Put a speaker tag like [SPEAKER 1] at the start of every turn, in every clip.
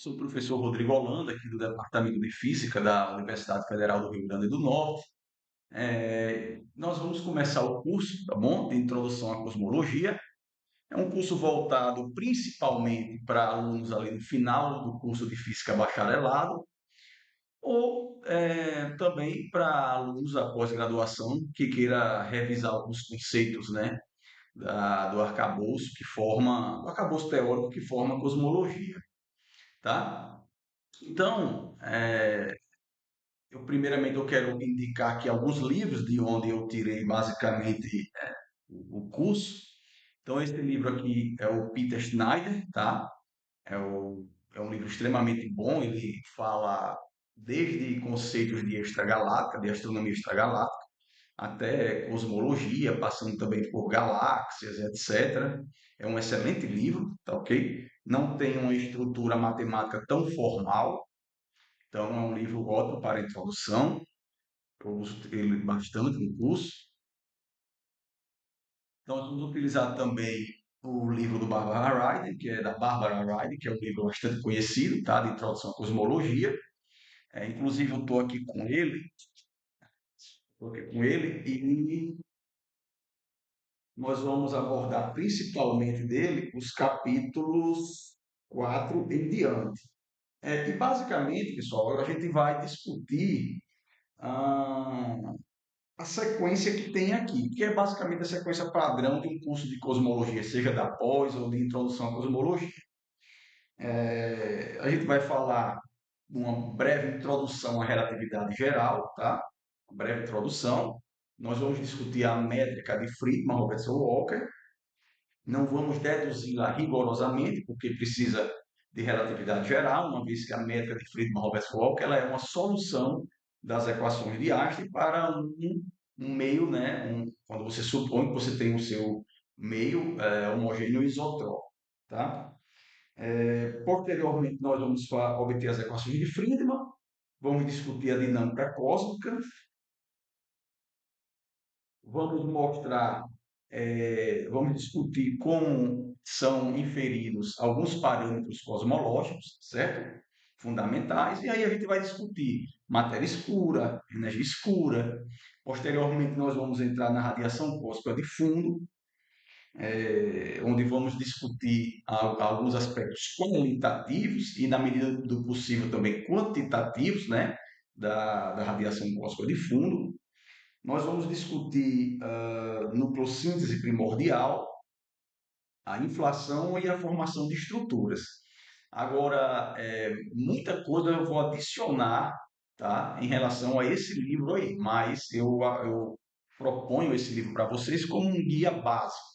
[SPEAKER 1] Sou o professor Rodrigo Holanda, aqui do Departamento de Física da Universidade Federal do Rio Grande do Norte. Nós vamos começar o curso, tá bom? De Introdução à Cosmologia. É um curso voltado principalmente para alunos ali no final do curso de Física Bacharelado, ou também para alunos da pós-graduação que queira revisar alguns conceitos, né, do arcabouço do arcabouço teórico que forma a cosmologia, tá? Então, primeiramente eu quero indicar aqui alguns livros de onde eu tirei basicamente o curso. Então, esse livro aqui é o Peter Schneider, tá? É um livro extremamente bom, ele fala desde conceitos de extragaláctica, de astronomia extragaláctica, até cosmologia, passando também por galáxias, etc. É um excelente livro, tá ok? Não tem uma estrutura matemática tão formal, então é um livro ótimo para introdução. Eu uso ele bastante no curso. Então, nós vamos utilizar também o livro do Barbara Ryder, que é da Barbara Ryder, que é um livro bastante conhecido, tá? De introdução à cosmologia. Inclusive, eu estou aqui com ele, e nós vamos abordar principalmente dele os capítulos 4 em diante. E basicamente, pessoal, a gente vai discutir ah, a sequência que tem aqui, que é basicamente a sequência padrão de um curso de cosmologia, seja da pós ou de introdução à cosmologia. A gente vai falar de uma breve introdução à relatividade geral, tá? Uma breve introdução. Nós vamos discutir a métrica de Friedmann-Robertson-Walker. Não vamos deduzi-la rigorosamente, porque precisa de relatividade geral, uma vez que a métrica de Friedmann-Robertson-Walker ela é uma solução das equações de Einstein para um meio, né? Quando você supõe que você tem o seu meio homogêneo isotrópico, tá? Posteriormente, nós vamos obter as equações de Friedmann, vamos discutir a dinâmica cósmica, vamos mostrar, vamos discutir como são inferidos alguns parâmetros cosmológicos, certo? Fundamentais, e aí a gente vai discutir matéria escura, energia escura. Posteriormente, nós vamos entrar na radiação cósmica de fundo, onde vamos discutir alguns aspectos qualitativos e, na medida do possível, também quantitativos, né, da radiação cósmica de fundo. Nós vamos discutir nucleossíntese primordial, a inflação e a formação de estruturas. Agora, muita coisa eu vou adicionar, tá, em relação a esse livro aí, mas eu proponho esse livro para vocês como um guia básico,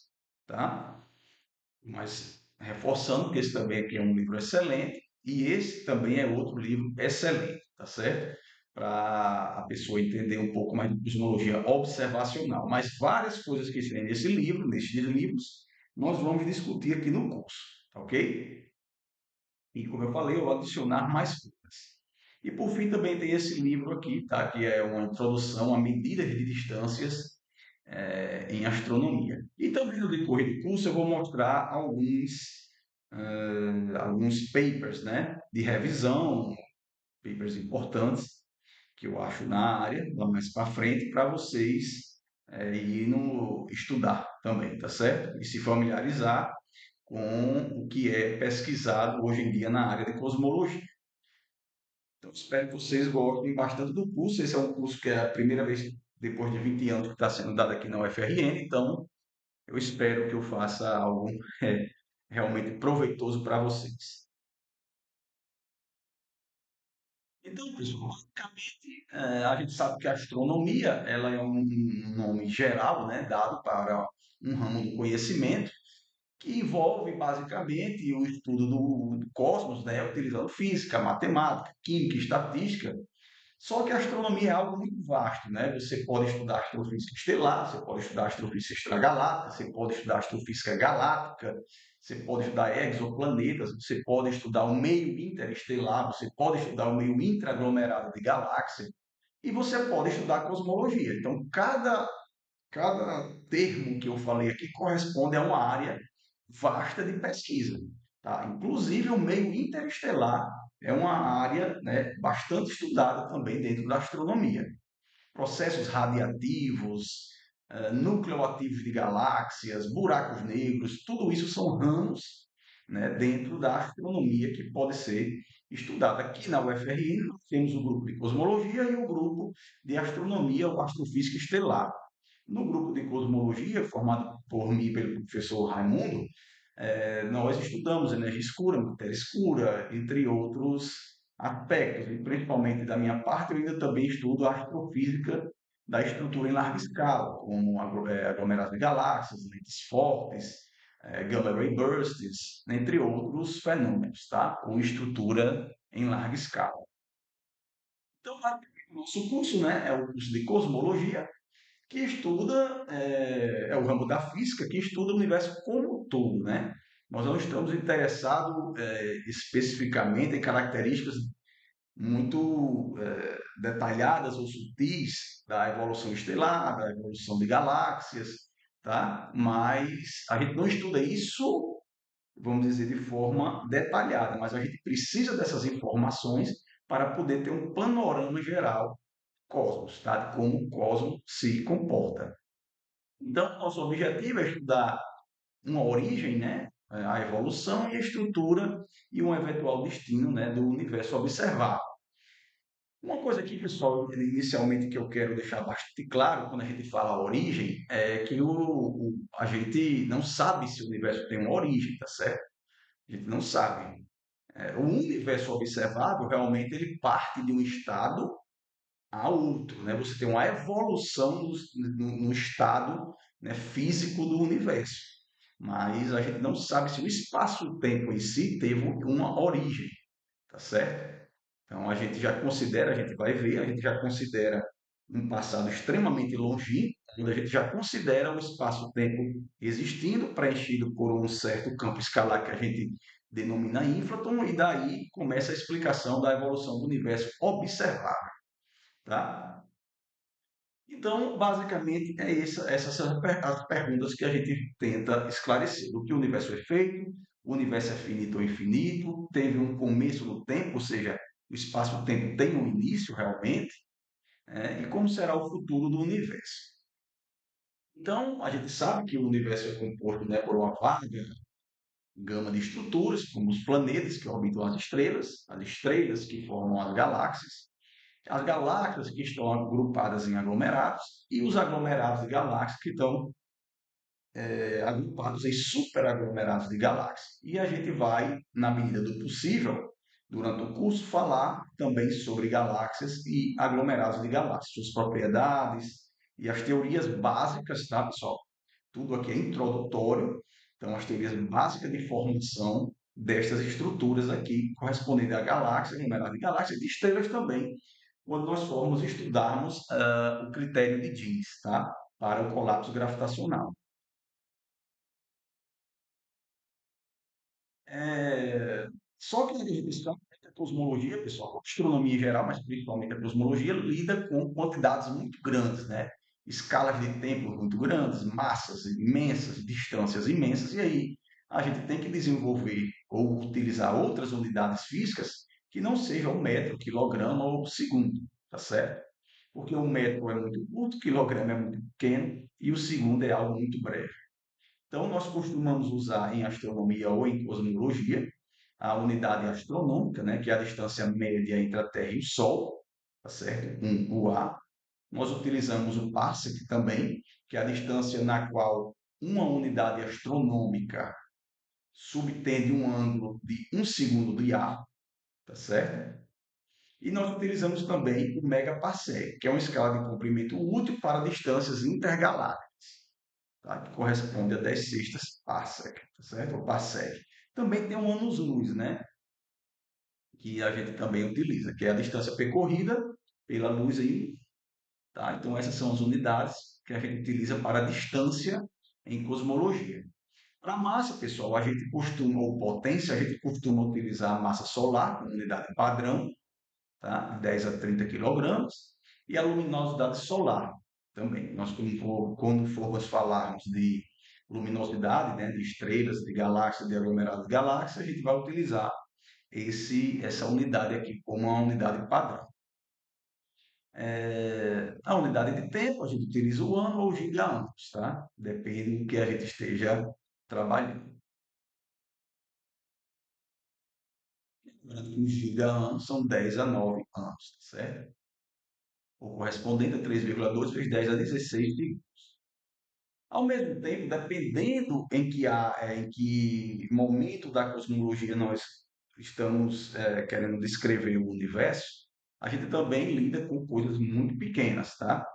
[SPEAKER 1] tá? Mas reforçando que esse também aqui é um livro excelente e esse também é outro livro excelente, tá certo? Para a pessoa entender um pouco mais de cosmologia observacional. Mas várias coisas que tem nesse livro, nesses livros, nós vamos discutir aqui no curso, tá ok? E como eu falei, eu vou adicionar mais coisas. E por fim também tem esse livro aqui, tá? Que é uma introdução a medidas de distâncias em astronomia. E também no decorrer do curso eu vou mostrar alguns papers, né, de revisão, papers importantes que eu acho na área, lá mais para frente, para vocês irem estudar também, tá certo? E se familiarizar com o que é pesquisado hoje em dia na área de cosmologia. Então, espero que vocês gostem bastante do curso. Esse é um curso que é a primeira vez depois de 20 anos que está sendo dado aqui na UFRN, então eu espero que eu faça algo é, realmente proveitoso para vocês. Então, pessoal, basicamente, a gente sabe que a astronomia ela é um nome geral, né, dado para um ramo do conhecimento que envolve basicamente o estudo do cosmos, né, utilizando física, matemática, química, estatística. Só que a astronomia é algo muito vasto, né? Você pode estudar astrofísica estelar, você pode estudar astrofísica extragaláctica, você pode estudar astrofísica galáctica, você pode estudar exoplanetas, você pode estudar o meio interestelar, você pode estudar o meio intraaglomerado de galáxias e você pode estudar cosmologia. Então, cada termo que eu falei aqui corresponde a uma área vasta de pesquisa. tá? Inclusive, o meio interestelar é uma área, né, bastante estudada também dentro da astronomia. Processos radiativos, nucleoativos de galáxias, buracos negros, tudo isso são ramos, né, dentro da astronomia que pode ser estudado. Aqui na UFRN nós temos o grupo de cosmologia e o grupo de astronomia ou astrofísica estelar. No grupo de cosmologia, formado por mim e pelo professor Raimundo, nós estudamos energia escura, matéria escura, entre outros aspectos, e principalmente da minha parte, eu ainda também estudo a astrofísica da estrutura em larga escala, como aglomerados de galáxias, lentes fortes, gamma ray bursts, entre outros fenômenos, tá? Ou estrutura em larga escala. Então, o nosso curso, né, é o curso de cosmologia, que estuda, é o ramo da física, que estuda o universo como um todo, né? Nós não estamos interessados especificamente em características muito detalhadas ou sutis da evolução estelar, da evolução de galáxias, tá? Mas a gente não estuda isso, vamos dizer, de forma detalhada, mas a gente precisa dessas informações para poder ter um panorama geral do cosmos, tá? De como o cosmos se comporta. Então, nosso objetivo é estudar uma origem, né, a evolução e a estrutura e um eventual destino, né, do universo observável. Uma coisa aqui, pessoal, inicialmente que eu quero deixar bastante claro quando a gente fala origem, é que a gente não sabe se o universo tem uma origem, tá certo? A gente não sabe. O universo observável realmente ele parte de um estado a outro, né? Você tem uma evolução no estado, né, físico do universo, mas a gente não sabe se o espaço-tempo em si teve uma origem, tá certo? Então a gente já considera, a gente vai ver, a gente já considera um passado extremamente longínquo, onde a gente já considera o espaço-tempo existindo, preenchido por um certo campo escalar que a gente denomina inflaton, e daí começa a explicação da evolução do universo observável, tá? Então, basicamente, essas são as perguntas que a gente tenta esclarecer. Do que o universo é feito, o universo é finito ou infinito, teve um começo no tempo, ou seja, o espaço-tempo tem um início realmente, e como será o futuro do universo. Então, a gente sabe que o universo é composto, né, por uma vaga gama de estruturas, como os planetas que orbitam as estrelas que formam as galáxias que estão agrupadas em aglomerados e os aglomerados de galáxias que estão agrupados em superaglomerados de galáxias. E a gente vai, na medida do possível, durante o curso, falar também sobre galáxias e aglomerados de galáxias, suas propriedades e as teorias básicas, tá, pessoal? Tudo aqui é introdutório, então as teorias básicas de formação destas estruturas aqui, correspondendo a galáxias, aglomerados de galáxias e de estrelas também, quando nós formos estudarmos o critério de Jeans, tá? Para o colapso gravitacional. É, Só que a questão é que a cosmologia, pessoal, a astronomia em geral, mas principalmente a cosmologia, lida com quantidades muito grandes, né? Escalas de tempo muito grandes, massas imensas, distâncias imensas, e aí a gente tem que desenvolver ou utilizar outras unidades físicas que não sejam o metro, quilograma ou segundo, tá certo? Porque o metro é muito curto, o quilograma é muito pequeno e o segundo é algo muito breve. Então, nós costumamos usar em astronomia ou em cosmologia a unidade astronômica, né, que é a distância média entre a Terra e o Sol, tá certo? O A. Nós utilizamos o parsec também, que é a distância na qual uma unidade astronômica subtende um ângulo de 1 segundo de A, tá certo? E nós utilizamos também o megaparsec, que é uma escala de comprimento útil para distâncias intergalácticas, tá? Que corresponde a 10 sextas parsec, tá certo? Ou parsec. Também tem um anos-luz, né? Que a gente também utiliza, que é a distância percorrida pela luz aí, tá? Então essas são as unidades que a gente utiliza para a distância em cosmologia. Para massa, pessoal, a gente costuma, ou potência, a gente costuma utilizar a massa solar como unidade padrão, tá? 10 a 30 quilogramas, e a luminosidade solar também. Nós, quando formos falarmos de luminosidade, né, de estrelas, de galáxias, de aglomerados de galáxias, a gente vai utilizar essa unidade aqui como uma unidade padrão. A unidade de tempo, a gente utiliza o ano ou giga-anos, tá? Depende do que a gente esteja trabalhando. Lembrando que um giga-ano são 10 a 9 anos, tá certo? O correspondente a 3,2 vezes 10 a 16 segundos. Ao mesmo tempo, dependendo em que momento da cosmologia nós estamos querendo descrever o universo, a gente também lida com coisas muito pequenas, tá?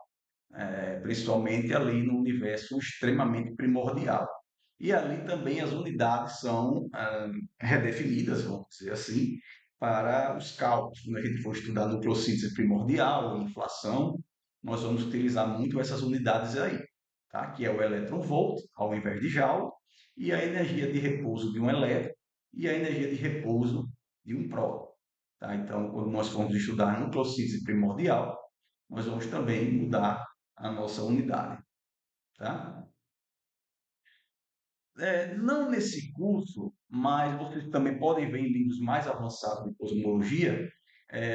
[SPEAKER 1] Principalmente ali no universo extremamente primordial. E ali também as unidades são redefinidas, vamos dizer assim, para os cálculos. Quando a gente for estudar nucleossíntese primordial, inflação, nós vamos utilizar muito essas unidades aí, tá? Que é o elétron-volt, ao invés de joule, e a energia de repouso de um elétron e a energia de repouso de um próton. Tá? Então, quando nós formos estudar nucleossíntese primordial, nós vamos também mudar a nossa unidade, tá? Não nesse curso, mas vocês também podem ver em livros mais avançados de cosmologia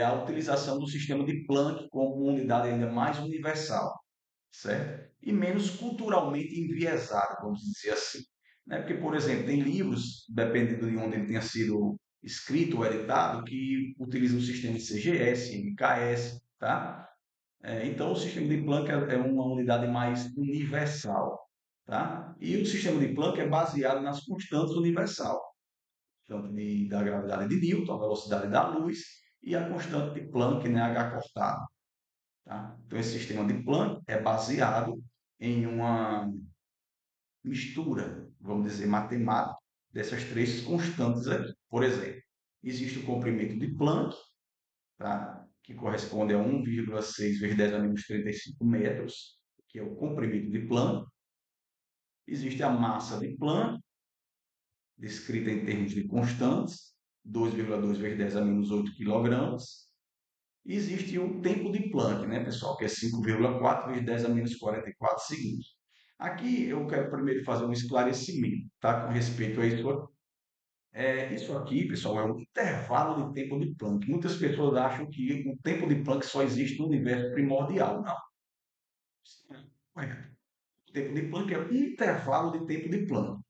[SPEAKER 1] a utilização do sistema de Planck como uma unidade ainda mais universal, certo? E menos culturalmente enviesada, vamos dizer assim. Né? Porque, por exemplo, tem livros, dependendo de onde ele tenha sido escrito ou editado, que utilizam o sistema de CGS, MKS, tá? Então, o sistema de Planck é uma unidade mais universal, tá? E o sistema de Planck é baseado nas constantes universal, tanto da gravidade de Newton, a velocidade da luz, e a constante de Planck, né, H cortado, tá? Então, esse sistema de Planck é baseado em uma mistura, vamos dizer, matemática dessas três constantes aqui. Por exemplo, existe o comprimento de Planck, tá? Que corresponde a 1,6 vezes 10 a menos 35 metros, que é o comprimento de Planck. Existe a massa de Planck, descrita em termos de constantes, 2,2 vezes 10 a menos 8 quilogramas. E existe o tempo de Planck, né, pessoal, que é 5,4 vezes 10 a menos 44 segundos. Aqui eu quero primeiro fazer um esclarecimento, tá, com respeito a isso. Isso aqui, pessoal, é um intervalo de tempo de Planck. Muitas pessoas acham que o tempo de Planck só existe no universo primordial. Não. Correto. O tempo de Planck é um intervalo de tempo de Planck.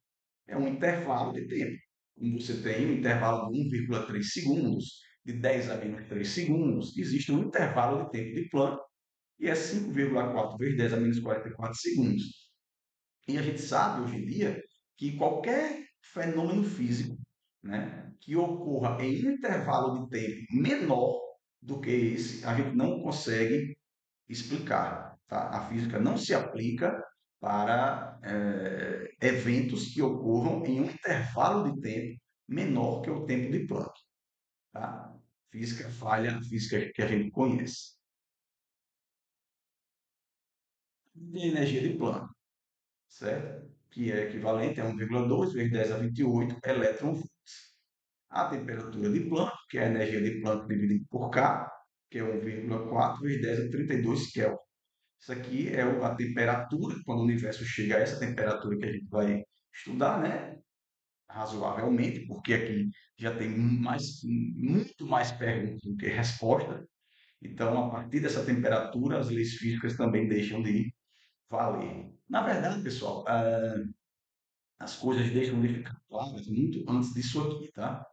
[SPEAKER 1] É um intervalo de tempo. Como você tem um intervalo de 1,3 segundos, de 10 a menos 3 segundos, existe um intervalo de tempo de Planck e é 5,4 vezes 10 a menos 44 segundos. E a gente sabe hoje em dia que qualquer fenômeno físico, né, que ocorra em um intervalo de tempo menor do que esse, a gente não consegue explicar. Tá? A física não se aplica para eventos que ocorram em um intervalo de tempo menor que o tempo de Planck. Tá? Física falha, a física que a gente conhece. E a energia de Planck, certo? Que é equivalente a 1,2 vezes 10 a 28 elétron-volts. A temperatura de Planck, que é a energia de Planck dividido por K, que é 1,4 vezes 10 a 32 Kelvin. Isso aqui é a temperatura, quando o universo chega a essa temperatura que a gente vai estudar, né? Razoavelmente, porque aqui já tem muito mais perguntas do que respostas. Então, a partir dessa temperatura, as leis físicas também deixam de valer. Na verdade, pessoal, as coisas deixam de ficar claras muito antes disso aqui, tá?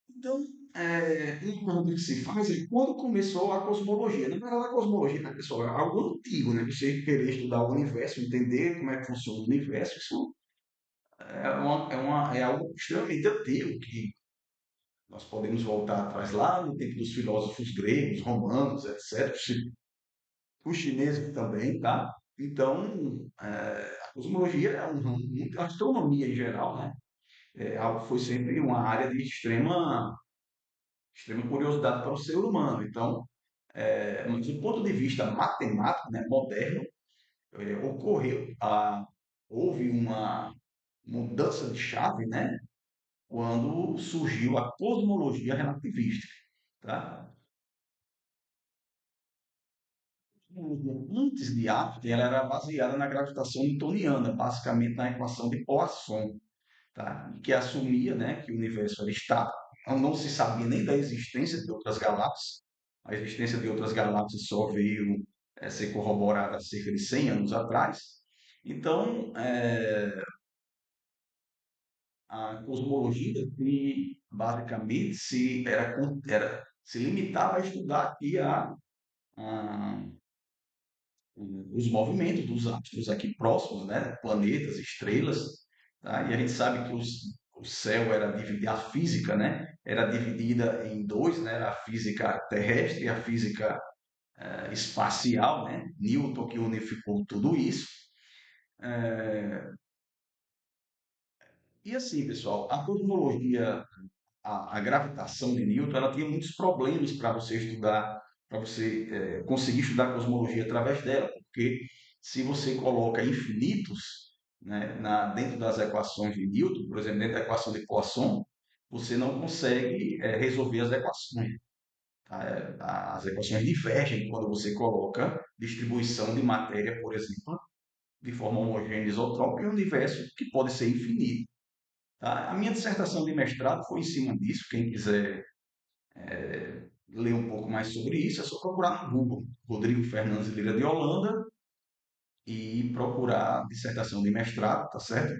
[SPEAKER 1] Então, uma pergunta que se faz é quando começou a cosmologia? Na verdade, a cosmologia, né, pessoal, é algo antigo, né? Você querer estudar o universo, entender como é que funciona o universo, isso é algo extremamente antigo, que nós podemos voltar atrás lá no tempo dos filósofos gregos, romanos, etc. Os chineses também, tá? Então, a cosmologia é um ramo a astronomia em geral, né? Foi sempre uma área de extrema curiosidade para o ser humano. Então, mas do ponto de vista matemático, né, moderno, ocorreu, houve uma mudança de chave, né, quando surgiu a cosmologia relativística, tá? Antes de Einstein, ela era baseada na gravitação newtoniana, basicamente na equação de Poisson, tá? Que assumia, né, que o universo era estático. Então, não se sabia nem da existência de outras galáxias. A existência de outras galáxias só veio ser corroborada há cerca de 100 anos atrás. Então, a cosmologia que basicamente se limitava a estudar aqui a os movimentos dos astros aqui próximos, né? Planetas, estrelas, tá? E a gente sabe que o céu era dividido, a física, né? Era dividida em dois, né? A física terrestre e a física espacial, né? Newton que unificou tudo isso. É, e assim, pessoal, a cosmologia, a gravitação de Newton, ela tinha muitos problemas para você estudar, para você conseguir estudar cosmologia através dela, porque se você coloca infinitos, né, dentro das equações de Newton, por exemplo, dentro da equação de Poisson, você não consegue resolver as equações. Tá? As equações divergem quando você coloca distribuição de matéria, por exemplo, de forma homogênea isotrópica em um universo que pode ser infinito. Tá? A minha dissertação de mestrado foi em cima disso. Quem quiser ler um pouco mais sobre isso, é só procurar no Google, Rodrigo Fernandes Lira de Holanda, e procurar dissertação de mestrado, tá certo?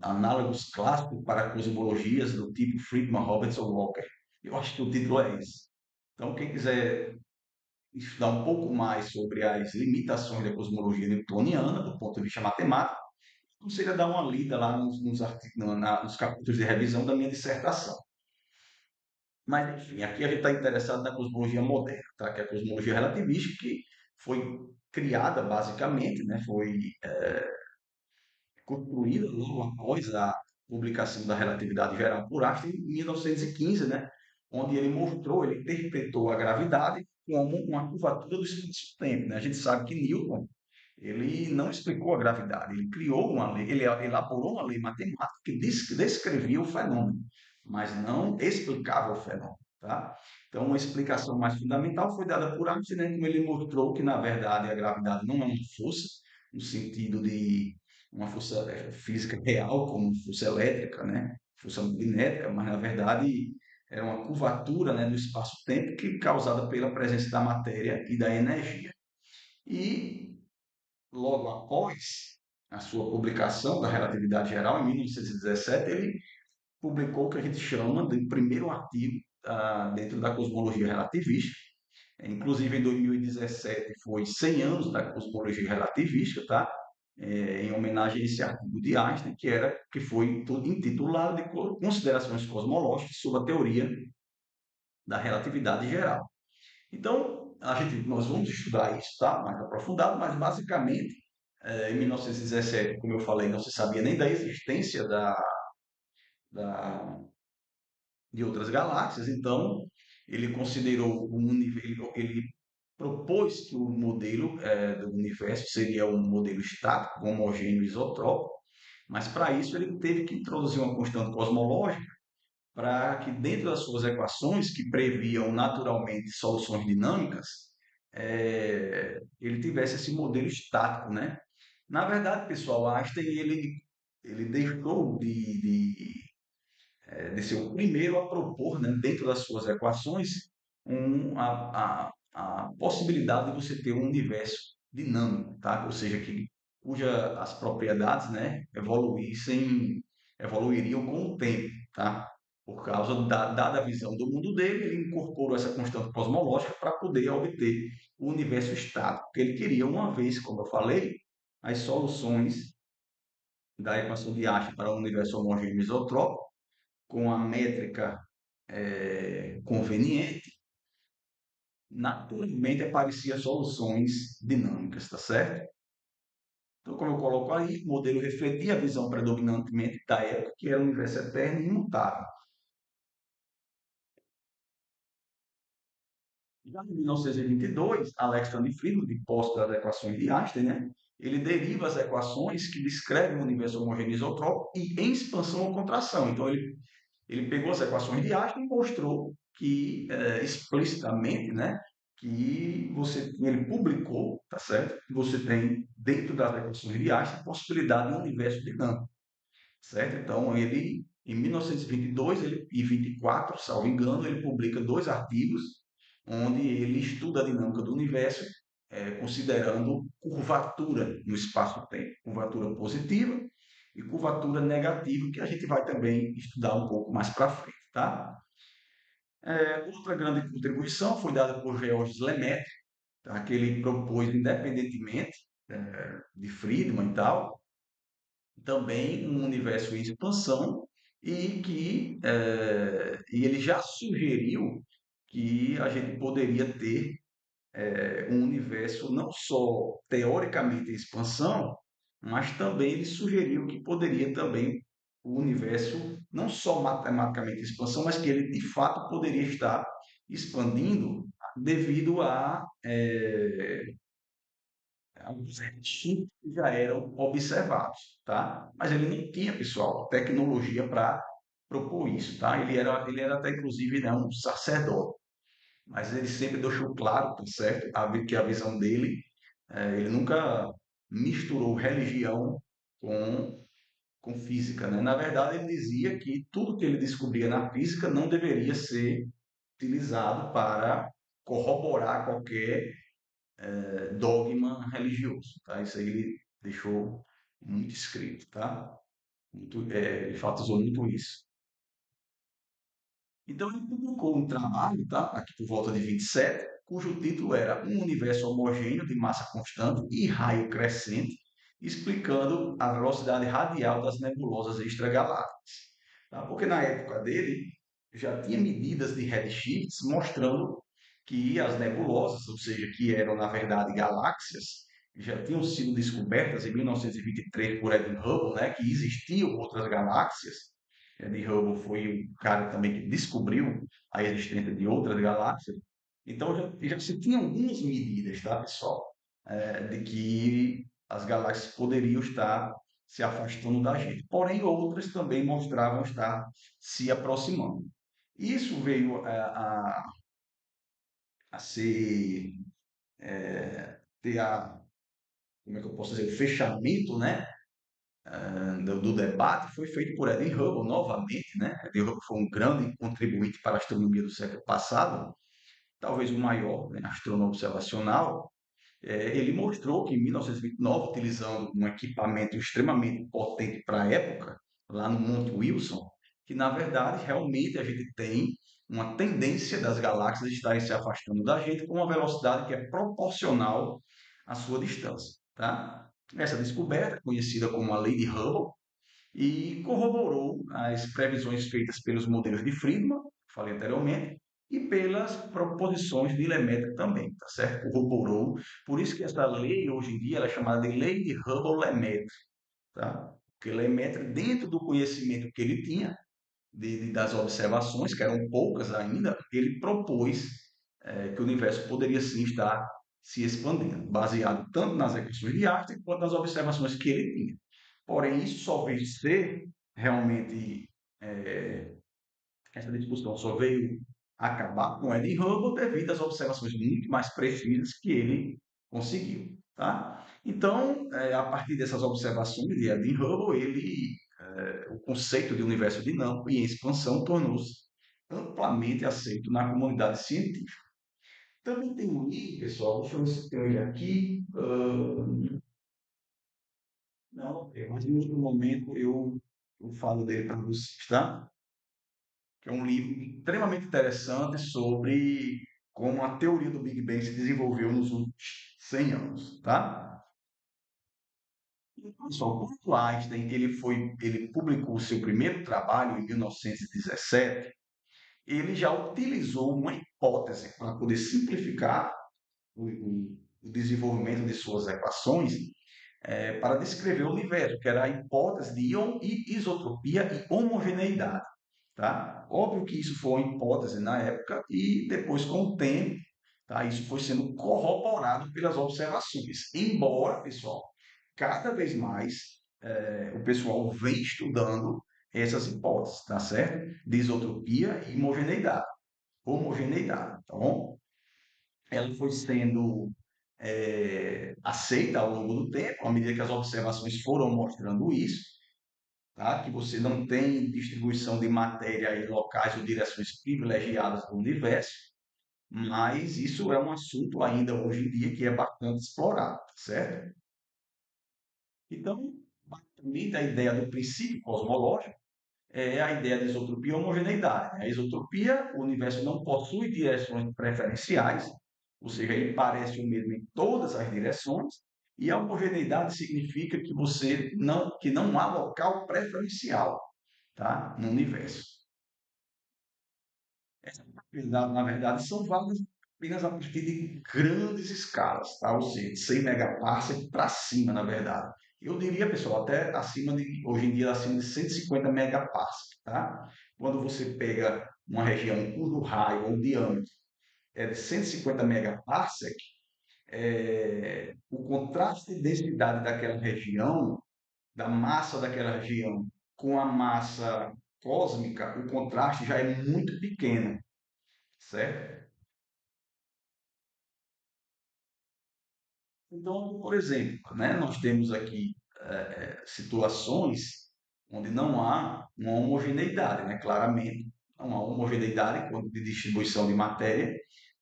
[SPEAKER 1] Análogos clássicos para cosmologias do tipo Friedman, Robertson, Walker. Eu acho que o título é esse. Então, quem quiser estudar um pouco mais sobre as limitações da cosmologia newtoniana, do ponto de vista matemático, aconselho a dar uma lida lá nos, nos capítulos de revisão da minha dissertação. Mas, enfim, aqui a gente está interessado na cosmologia moderna, tá? Que é a cosmologia relativista, que foi criada basicamente, né? Foi construída logo após a publicação da relatividade geral por Einstein em 1915, né? Onde ele mostrou, ele interpretou a gravidade como uma curvatura do espaço-tempo, né? A gente sabe que Newton ele não explicou a gravidade, ele criou uma lei, ele elaborou uma lei matemática que descrevia o fenômeno, mas não explicava o fenômeno, tá? Então, uma explicação mais fundamental foi dada por Einstein, né, como ele mostrou que, na verdade, a gravidade não é uma força, no sentido de uma força física real, como força elétrica, né, força magnética, mas, na verdade, é uma curvatura, né, do espaço-tempo que é causada pela presença da matéria e da energia. E logo após a sua publicação da relatividade geral, em 1917, ele publicou o que a gente chama de primeiro artigo dentro da cosmologia relativista. Inclusive, em 2017 foi 100 anos da cosmologia relativista, tá? Em homenagem a esse artigo de Einstein, que foi intitulado de Considerações Cosmológicas sobre a Teoria da Relatividade Geral. Então, nós vamos estudar isso, tá? Mais aprofundado, mas basicamente, em 1917, como eu falei, não se sabia nem da existência da, de outras galáxias, então ele considerou ele propôs que o modelo do universo seria um modelo estático, homogêneo, isotrópico, mas para isso ele teve que introduzir uma constante cosmológica para que dentro das suas equações, que previam naturalmente soluções dinâmicas, ele tivesse esse modelo estático, né? Na verdade, pessoal, Einstein ele deixou de ser o primeiro a propor, né, dentro das suas equações, a possibilidade de você ter um universo dinâmico, tá? Ou seja, cuja as propriedades, né, evoluiriam com o tempo, tá? Por causa dada a visão do mundo dele, ele incorporou essa constante cosmológica para poder obter o universo estático que ele queria, uma vez, como eu falei, as soluções da equação de Einstein para o universo homogêneo isotrópico com a métrica conveniente, naturalmente apareciam soluções dinâmicas, tá certo? Então, como eu coloco aí, o modelo refletia a visão predominantemente da época, que era o universo eterno e imutável. Já em 1922, Alexander Friedman, de posse das equações de Einstein, né, ele deriva as equações que descrevem o universo homogêneo isotrópico e em expansão ou contração. Então, ele pegou as equações de Einstein e mostrou que, explicitamente, né, que ele publicou, tá certo? Que você tem, dentro das equações de Einstein, a possibilidade de um universo dinâmico, certo? Então, ele, em 1922 e 24, salvo engano, ele publica dois artigos onde ele estuda a dinâmica do universo, considerando curvatura no espaço-tempo, curvatura positiva e curvatura negativa, que a gente vai também estudar um pouco mais para frente, tá? Outra grande contribuição foi dada por Georges Lemaitre, tá? Que ele propôs, independentemente de Friedman e tal, também um universo em expansão e ele já sugeriu que a gente poderia ter um universo não só teoricamente em expansão, mas também ele sugeriu que poderia também o universo não só matematicamente em expansão, mas que ele de fato poderia estar expandindo devido a alguns registros que já eram observados, tá? Mas ele não tinha, pessoal, tecnologia para propor isso, tá? Ele era até inclusive, né, um sacerdote, mas ele sempre deixou claro, tá certo? Que a visão dele, ele nunca misturou religião com, com física, né? Na verdade, ele dizia que tudo que ele descobria na física não deveria ser utilizado para corroborar qualquer dogma religioso, tá? Isso aí ele deixou muito escrito, tá? Ele enfatizou muito isso. Então, ele publicou um trabalho, tá? Aqui por volta de 27, cujo título era Um Universo Homogêneo de Massa Constante e Raio Crescente, explicando a velocidade radial das nebulosas extragalácticas. Tá? Porque na época dele já tinha medidas de redshifts mostrando que as nebulosas, ou seja, que eram na verdade galáxias, já tinham sido descobertas em 1923 por Edwin Hubble, né, que existiam outras galáxias. Edwin Hubble foi o cara também que descobriu a existência de outras galáxias. Então já se tinha algumas medidas, tá, pessoal, de que as galáxias poderiam estar se afastando da gente. Porém, outras também mostravam estar se aproximando. Isso veio a ser, ter como é que eu posso dizer, o fechamento, né, do debate foi feito por Edwin Hubble novamente, né? Edwin Hubble foi um grande contribuinte para a astronomia do século passado, talvez o maior, né, astrônomo observacional. Ele mostrou que em 1929, utilizando um equipamento extremamente potente para a época, lá no Monte Wilson, que na verdade realmente a gente tem uma tendência das galáxias estarem se afastando da gente com uma velocidade que é proporcional à sua distância, tá? Essa descoberta, conhecida como a lei de Hubble, e corroborou as previsões feitas pelos modelos de Friedman, que falei anteriormente, e pelas proposições de Lemaitre também, tá certo? Corroborou. Por isso que essa lei, hoje em dia, ela é chamada de Lei de Hubble-Lemaitre, tá? Porque Lemaitre, dentro do conhecimento que ele tinha, das observações, que eram poucas ainda, ele propôs que o universo poderia sim estar se expandindo, baseado tanto nas equações de Einstein quanto nas observações que ele tinha. Porém, isso só veio ser realmente, é, essa discussão só veio acabar com Edwin Hubble devido às observações muito mais precisas que ele conseguiu. Tá? Então, a partir dessas observações de Edwin Hubble, o conceito de universo dinâmico e em expansão tornou-se amplamente aceito na comunidade científica. Também tem um livro, pessoal, deixa eu ver se tem ele aqui. Não, mas em outro momento eu falo dele para vocês, tá? Que é um livro extremamente interessante sobre como a teoria do Big Bang se desenvolveu nos últimos 100 anos, tá? Então, pessoal, quando Einstein ele publicou o seu primeiro trabalho em 1917, ele já utilizou uma hipótese para poder simplificar o desenvolvimento de suas equações para descrever o universo, que era a hipótese de isotropia e homogeneidade. Tá? Óbvio que isso foi uma hipótese na época e depois, com o tempo, tá? Isso foi sendo corroborado pelas observações. Embora, pessoal, cada vez mais o pessoal vem estudando essas hipóteses, tá certo? De isotropia e homogeneidade. Homogeneidade, tá bom? ela foi sendo aceita ao longo do tempo, à medida que as observações foram mostrando isso, tá? Que você não tem distribuição de matéria em locais ou direções privilegiadas do universo, mas isso é um assunto ainda hoje em dia que é bastante explorado, certo? Então, basicamente, a ideia do princípio cosmológico é a ideia de isotropia e homogeneidade. A isotropia, o universo não possui direções preferenciais, ou seja, ele parece o mesmo em todas as direções, e a homogeneidade significa que não há local preferencial, tá, no universo. Essa propriedade, na verdade, são válidas apenas a partir de grandes escalas, tá? Ou seja, de 100 megaparsec para cima, na verdade. Eu diria, pessoal, até acima de, hoje em dia, acima de 150 megaparsec, tá? Quando você pega uma região cujo raio ou diâmetro é de 150 megaparsec, o contraste de densidade daquela região, da massa daquela região com a massa cósmica, o contraste já é muito pequeno, certo? Então, por exemplo, né, nós temos aqui situações onde não há uma homogeneidade, né, claramente. Não há homogeneidade de distribuição de matéria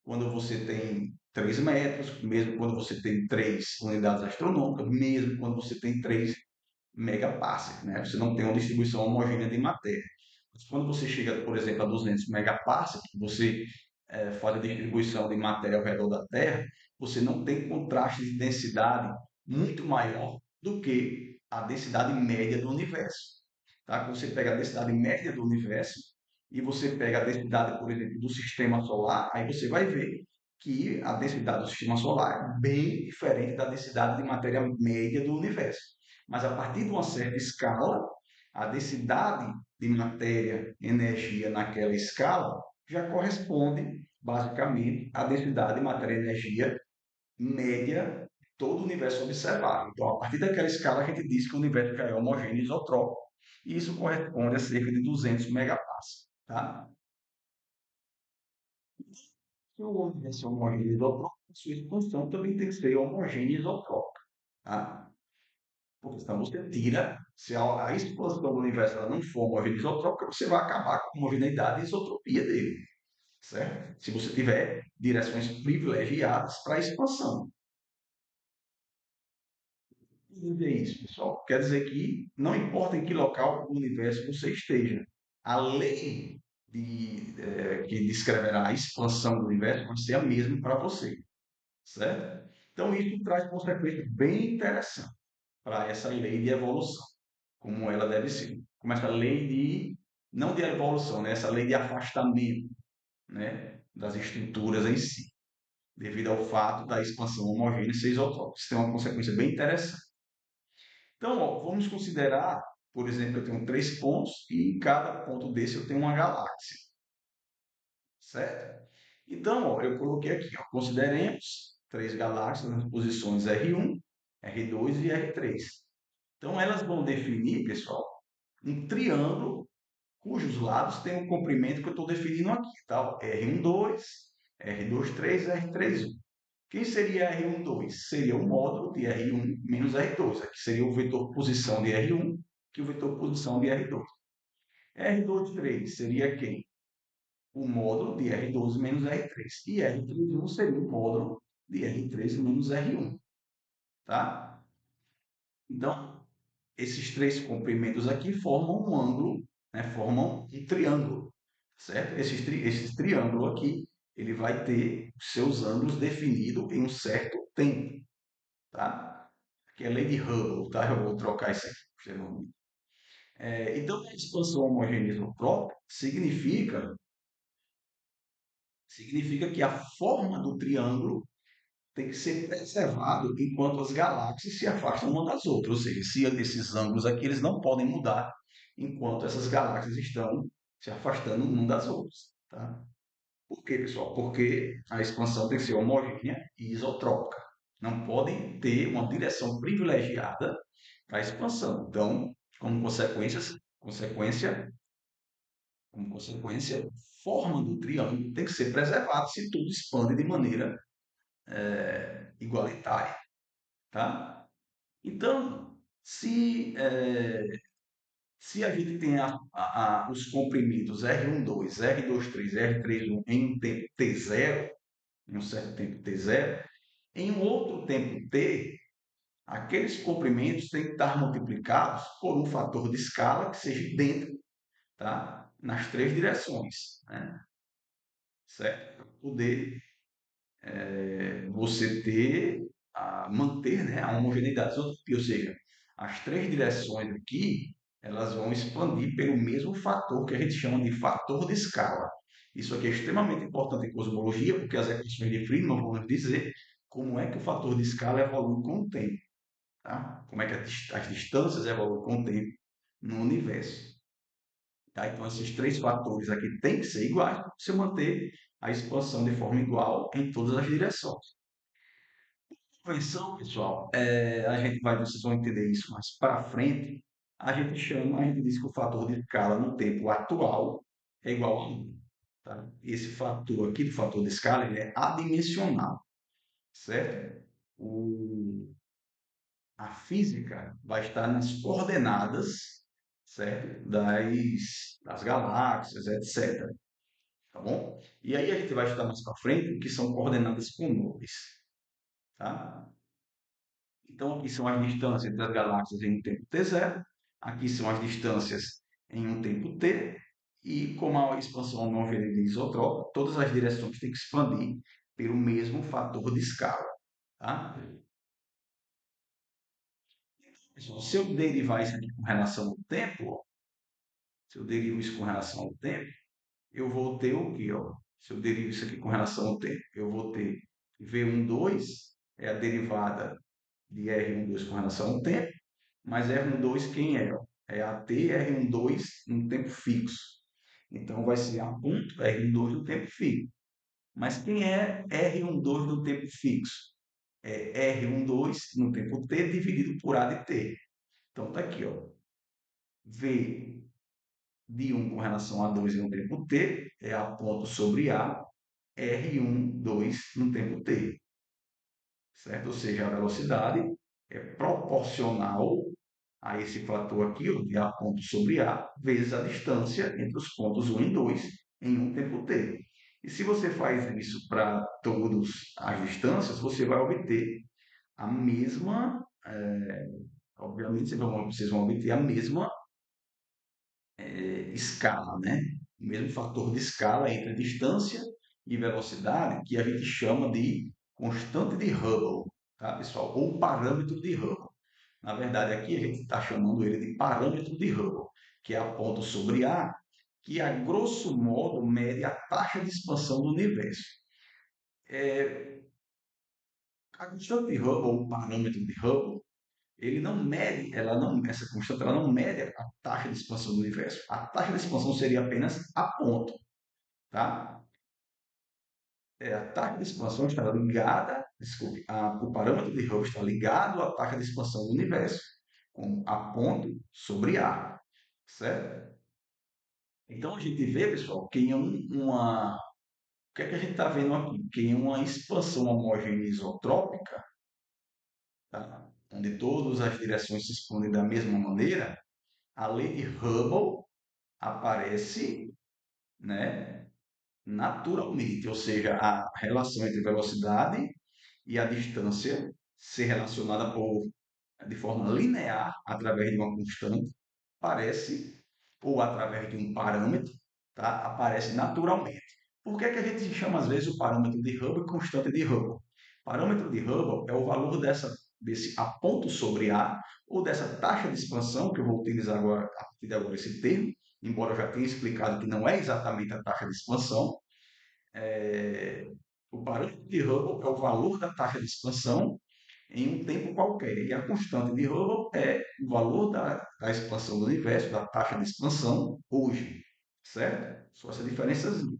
[SPEAKER 1] quando você tem 3 metros, mesmo quando você tem 3 unidades astronômicas, mesmo quando você tem 3 megaparsec, né? Você não tem uma distribuição homogênea de matéria. Mas quando você chega, por exemplo, a 200 megaparsec, você faz a distribuição de matéria ao redor da Terra, você não tem contraste de densidade muito maior do que a densidade média do universo. Tá? Quando você pega a densidade média do universo e você pega a densidade, por exemplo, do sistema solar, aí você vai ver que a densidade do sistema solar é bem diferente da densidade de matéria média do universo. Mas a partir de uma certa escala, a densidade de matéria, energia naquela escala já corresponde, basicamente, à densidade de matéria e energia média de todo o universo observável. Então, a partir daquela escala, a gente diz que o universo já é homogêneo e isotrópico, e isso corresponde a cerca de 200 megaparsec. Tá? Se o universo é homogêneo e isotrópico, a sua expansão também tem que ser homogênea e isotrópica. Tá? Porque senão você tira, se a expansão do universo ela não for homogênea e isotrópica, você vai acabar com a homogeneidade e isotropia dele, certo? Se você tiver direções privilegiadas para a expansão. O que é isso, pessoal? Quer dizer que não importa em que local do universo você esteja, a lei que descreverá a expansão do universo vai ser a mesma para você, certo? Então, isso traz consequências bem interessantes para essa lei de evolução, como ela deve ser. Como essa lei de, não de evolução, né? Essa lei de afastamento, né? Das estruturas em si, devido ao fato da expansão homogênea ser isotrópica. Isso tem uma consequência bem interessante. Então, ó, vamos considerar, por exemplo, eu tenho 3 pontos e em cada ponto desse eu tenho uma galáxia, certo? Então, ó, eu coloquei aqui, ó, consideremos 3 galáxias nas posições R1, R2 e R3. Então, elas vão definir, pessoal, um triângulo cujos lados têm o comprimento que eu estou definindo aqui, tá? R12, R23 e R31. Quem seria R12? Seria o módulo de R1 menos R2. Aqui seria o vetor posição de R1 que o vetor posição de R2. R23 seria quem? O módulo de R12 menos R3. E R31 seria o módulo de R3 menos R1. Tá? Então, esses 3 comprimentos aqui formam um ângulo, né? Formam um triângulo, certo? Esse triângulo aqui, ele vai ter seus ângulos definidos em um certo tempo, tá? Que é a lei de Hubble, tá? Eu vou trocar isso aqui. Então, a expansão homogênea isotrópica significa que a forma do triângulo tem que ser preservado enquanto as galáxias se afastam uma das outras. Ou seja, se esses ângulos aqui eles não podem mudar enquanto essas galáxias estão se afastando uma das outras. Tá? Por quê, pessoal? Porque a expansão tem que ser homogênea e isotrópica. Não podem ter uma direção privilegiada para a expansão. Então, como consequência, a forma do triângulo tem que ser preservada se tudo expande de maneira igualitária, tá? Então, se a gente tem os comprimidos R12, R23, R31 em um tempo t0, em um certo tempo t0, em um outro tempo t, aqueles comprimentos têm que estar multiplicados por um fator de escala que seja idêntico, tá? Nas três direções, né? Certo? Para poder você manter, né, a homogeneidade isotropia, ou seja, as três direções aqui, elas vão expandir pelo mesmo fator que a gente chama de fator de escala. Isso aqui é extremamente importante em cosmologia, porque as equações de Friedmann vão nos dizer como é que o fator de escala evolui com o tempo, tá? Como é que as distâncias evoluem com o tempo no universo. Tá? Então, esses três fatores aqui têm que ser iguais para você manter a expansão de forma igual em todas as direções. Convenção, pessoal, vocês vão entender isso mais para frente. A gente diz que o fator de escala no tempo atual é igual a 1. Tá? Esse fator aqui, do fator de escala, ele é adimensional, certo? O, a física vai estar nas coordenadas, certo? Das galáxias, etc. Tá bom? E aí a gente vai estudar mais para frente o que são coordenadas com nuvens, tá? Então, aqui são as distâncias das galáxias em um tempo t0, aqui são as distâncias em um tempo t, e como a expansão não é isotrópica, todas as direções têm que expandir pelo mesmo fator de escala. Tá? Pessoal, se eu derivar isso aqui com relação ao tempo, ó, se eu derivo isso com relação ao tempo, eu vou ter o quê? Ó? Se eu derivo isso aqui com relação ao tempo, eu vou ter V12 é a derivada de R12 com relação ao tempo, mas R12 quem é? É a T R12 no tempo fixo. Então vai ser a ponto R12 no tempo fixo. Mas quem é R12 no tempo fixo? É R12 no tempo T dividido por A de T. Então tá aqui, ó. V de 1 com relação a 2 no tempo T é A ponto sobre A, R12 no tempo T. Certo? Ou seja, a velocidade é proporcional a esse fator aqui, ó, de A ponto sobre A, vezes a distância entre os pontos 1 e 2 em um tempo t. E se você faz isso para todas as distâncias, você vai obter a mesma, obviamente vocês vão obter a mesma escala, né? O mesmo fator de escala entre distância e velocidade, que a gente chama de constante de Hubble, tá, pessoal? Ou parâmetro de Hubble. Na verdade, aqui a gente está chamando ele de parâmetro de Hubble, que é a ponto sobre A, que a grosso modo mede a taxa de expansão do universo. A constante de Hubble, ou parâmetro de Hubble, ele não mede, essa constante ela não mede a taxa de expansão do universo. A taxa de expansão seria apenas a ponto, tá? A taxa de expansão está ligada, desculpe, o parâmetro de Hubble está ligado à taxa de expansão do universo, com a ponto sobre A, certo? Então a gente vê, pessoal, que o que é que a gente está vendo aqui? Que em uma expansão homogênea isotrópica, tá? Onde todas as direções se expandem da mesma maneira, a lei de Hubble aparece, né, naturalmente, ou seja, a relação entre velocidade e a distância ser relacionada de forma linear através de uma constante, aparece, ou através de um parâmetro, tá? Aparece naturalmente. Por que é que a gente chama às vezes o parâmetro de Hubble constante de Hubble? Parâmetro de Hubble é o valor desse A ponto sobre A, ou dessa taxa de expansão, que eu vou utilizar agora, a partir de agora esse termo, embora eu já tenha explicado que não é exatamente a taxa de expansão. É, o parâmetro de Hubble é o valor da taxa de expansão em um tempo qualquer. E a constante de Hubble é o valor da expansão do universo, da taxa de expansão hoje. Certo? Só essa diferençazinha.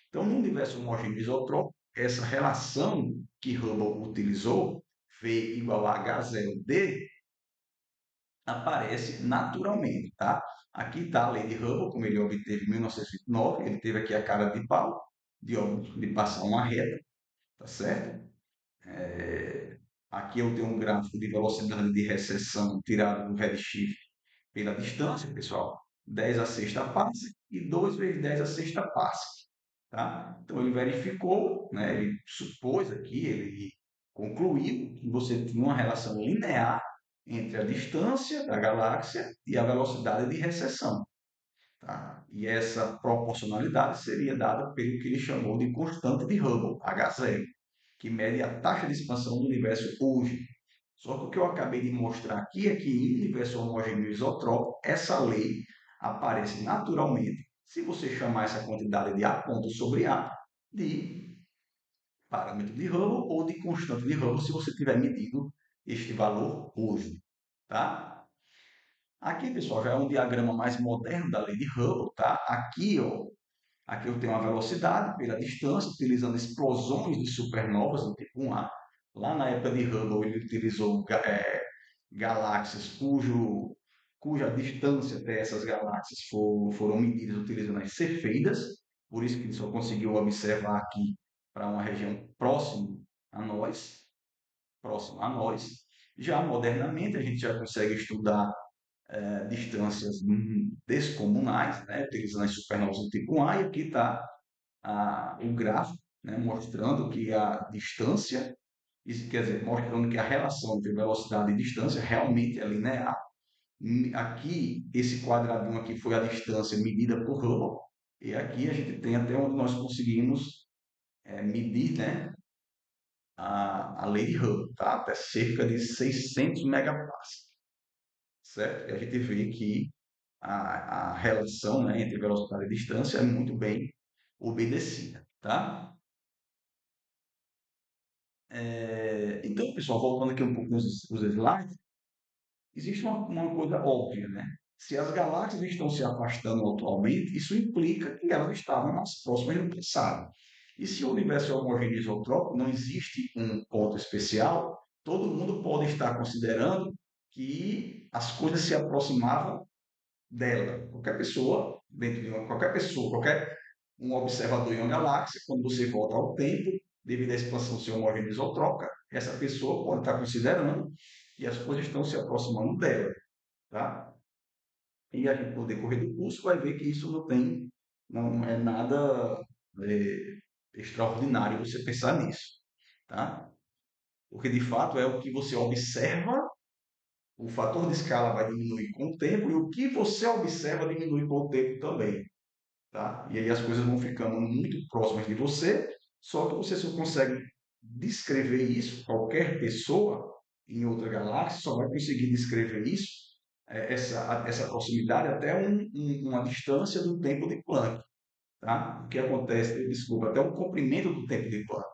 [SPEAKER 1] Então, no universo homogêneo isotrópico, essa relação que Hubble utilizou, V igual a H0D, aparece naturalmente, tá? Aqui está a lei de Hubble, como ele obteve em 1929, ele teve aqui a cara de pau, de passar uma reta, tá certo? Aqui eu tenho um gráfico de velocidade de recessão tirado do Redshift pela distância, pessoal. 10 a sexta passe e 2 vezes 10 a sexta passe. Tá? Então ele verificou, né, ele supôs aqui, ele concluiu que você tinha uma relação linear entre a distância da galáxia e a velocidade de recessão. Tá? E essa proporcionalidade seria dada pelo que ele chamou de constante de Hubble, H0, que mede a taxa de expansão do universo hoje. Só que o que eu acabei de mostrar aqui é que em universo homogêneo isotrópico, essa lei aparece naturalmente se você chamar essa quantidade de A ponto sobre A de parâmetro de Hubble ou de constante de Hubble se você tiver medido este valor hoje. Tá? Aqui, pessoal, já é um diagrama mais moderno da lei de Hubble. Tá? Aqui eu tenho a velocidade pela distância, utilizando explosões de supernovas do tipo 1A. Lá na época de Hubble, ele utilizou galáxias cuja distância até essas galáxias foram medidas utilizando as cefeidas, por isso que ele só conseguiu observar aqui para uma região a nós, próxima a nós. Já modernamente, a gente já consegue estudar distâncias descomunais, né, utilizando as supernovas do tipo 1A, e aqui está o gráfico, né, mostrando que a distância, isso quer dizer, mostrando que a relação entre velocidade e distância realmente é linear. Aqui, esse quadradinho aqui foi a distância medida por Hubble, e aqui a gente tem até onde nós conseguimos medir, né, a lei de Hubble, tá? Até cerca de 600 megapascals, certo? E a gente vê que a relação, né, entre velocidade e distância é muito bem obedecida, tá? Então, pessoal, voltando aqui um pouco nos slides, existe uma coisa óbvia, né? Se as galáxias estão se afastando atualmente, isso implica que elas estavam mais próximas do passado. E se o universo é homogêneo isotrópico, não existe um ponto especial, todo mundo pode estar considerando que as coisas se aproximavam dela. Qualquer pessoa, qualquer um observador em uma galáxia, quando você volta ao tempo, devido à expansão ser homogênea isotrópica, essa pessoa pode estar considerando que as coisas estão se aproximando dela, tá? E a gente, no decorrer do curso, vai ver que isso não é nada é, extraordinário você pensar nisso, tá? Porque de fato é o que você observa, o fator de escala vai diminuir com o tempo e o que você observa diminui com o tempo também, tá? E aí as coisas vão ficando muito próximas de você, só que você só consegue descrever isso, qualquer pessoa em outra galáxia só vai conseguir descrever isso, essa proximidade até uma distância do tempo de Planck, tá? O que acontece, desculpa, até o comprimento do tempo de Planck.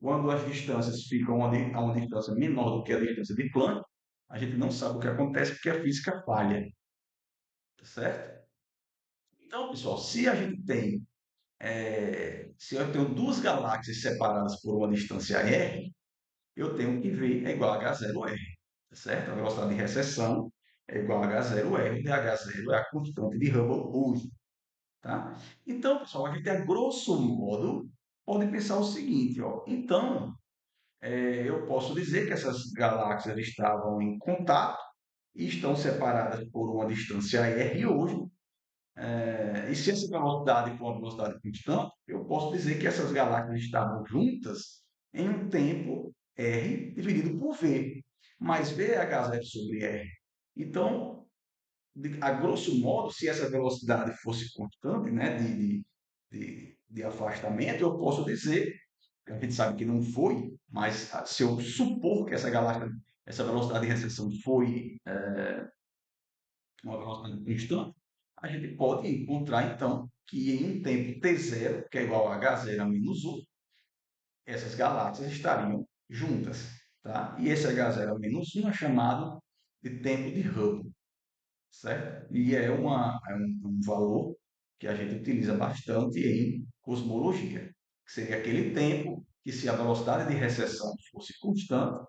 [SPEAKER 1] Quando as distâncias ficam a uma distância menor do que a distância de Planck, a gente não sabe o que acontece porque a física falha, tá certo? Então, pessoal, se eu tenho duas galáxias separadas por uma distância r, eu tenho que V é igual a H0R, tá certo? A velocidade de recessão é igual a H0R, e H0 é a constante de Hubble hoje, tá? Então, pessoal, a gente, a grosso modo, pode pensar o seguinte, ó. Então, eu posso dizer que essas galáxias estavam em contato e estão separadas por uma distância r hoje, e se essa velocidade for uma velocidade constante, eu posso dizer que essas galáxias estavam juntas em um tempo r dividido por v, mais v é h0 sobre r. Então, a grosso modo, se essa velocidade fosse constante, né, de afastamento, eu posso dizer, a gente sabe que não foi, mas se eu supor que essa velocidade de recessão foi uma velocidade constante, a gente pode encontrar, então, que em um tempo t0, que é igual a h0 a menos 1, essas galáxias estariam juntas. Tá? E esse h0 a menos 1 é chamado de tempo de Hubble, certo? E é um valor que a gente utiliza bastante em cosmologia, que seria aquele tempo que, se a velocidade de recessão fosse constante,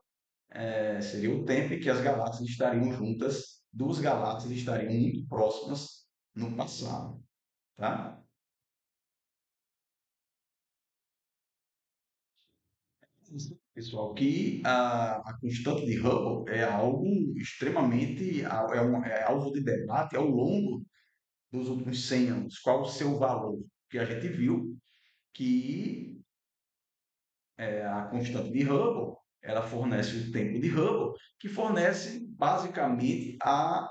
[SPEAKER 1] seria o tempo em que as galáxias estariam juntas, duas galáxias estariam muito próximas no passado, tá? Pessoal, que a constante de Hubble é algo extremamente, é alvo de debate ao longo dos últimos 100 anos. Qual o seu valor? Que a gente viu que a constante de Hubble, ela fornece o tempo de Hubble, que fornece basicamente a